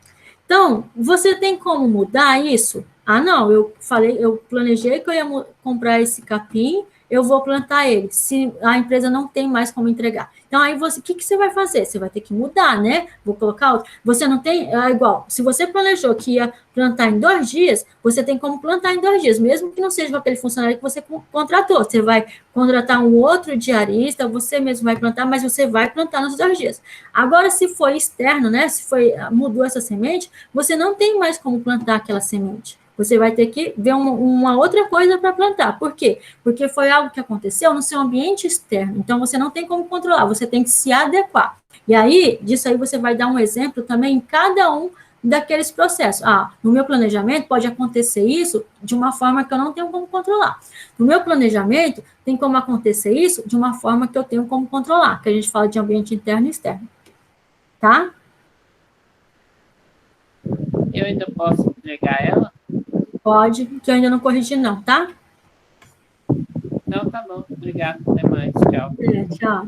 Então, você tem como mudar isso? Ah, não, eu planejei que eu ia comprar esse capim, eu vou plantar ele, se a empresa não tem mais como entregar. Então, aí o que você vai fazer? Você vai ter que mudar, né? Vou colocar outro. Você não tem, igual, se você planejou que ia plantar em 2 dias, você tem como plantar em 2 dias, mesmo que não seja com aquele funcionário que você contratou. Você vai contratar um outro diarista, você mesmo vai plantar, mas você vai plantar nos 2 dias. Agora, se foi externo, né? Mudou essa semente, você não tem mais como plantar aquela semente. Você vai ter que ver uma outra coisa para plantar. Por quê? Porque foi algo que aconteceu no seu ambiente externo. Então, você não tem como controlar, você tem que se adequar. E aí, disso aí, você vai dar um exemplo também em cada um daqueles processos. No meu planejamento pode acontecer isso de uma forma que eu não tenho como controlar. No meu planejamento, tem como acontecer isso de uma forma que eu tenho como controlar, que a gente fala de ambiente interno e externo. Tá? Eu ainda posso entregar ela? Pode, que eu ainda não corrigi não, tá? Não, tá bom. Obrigado. Até mais. Tchau. Tchau.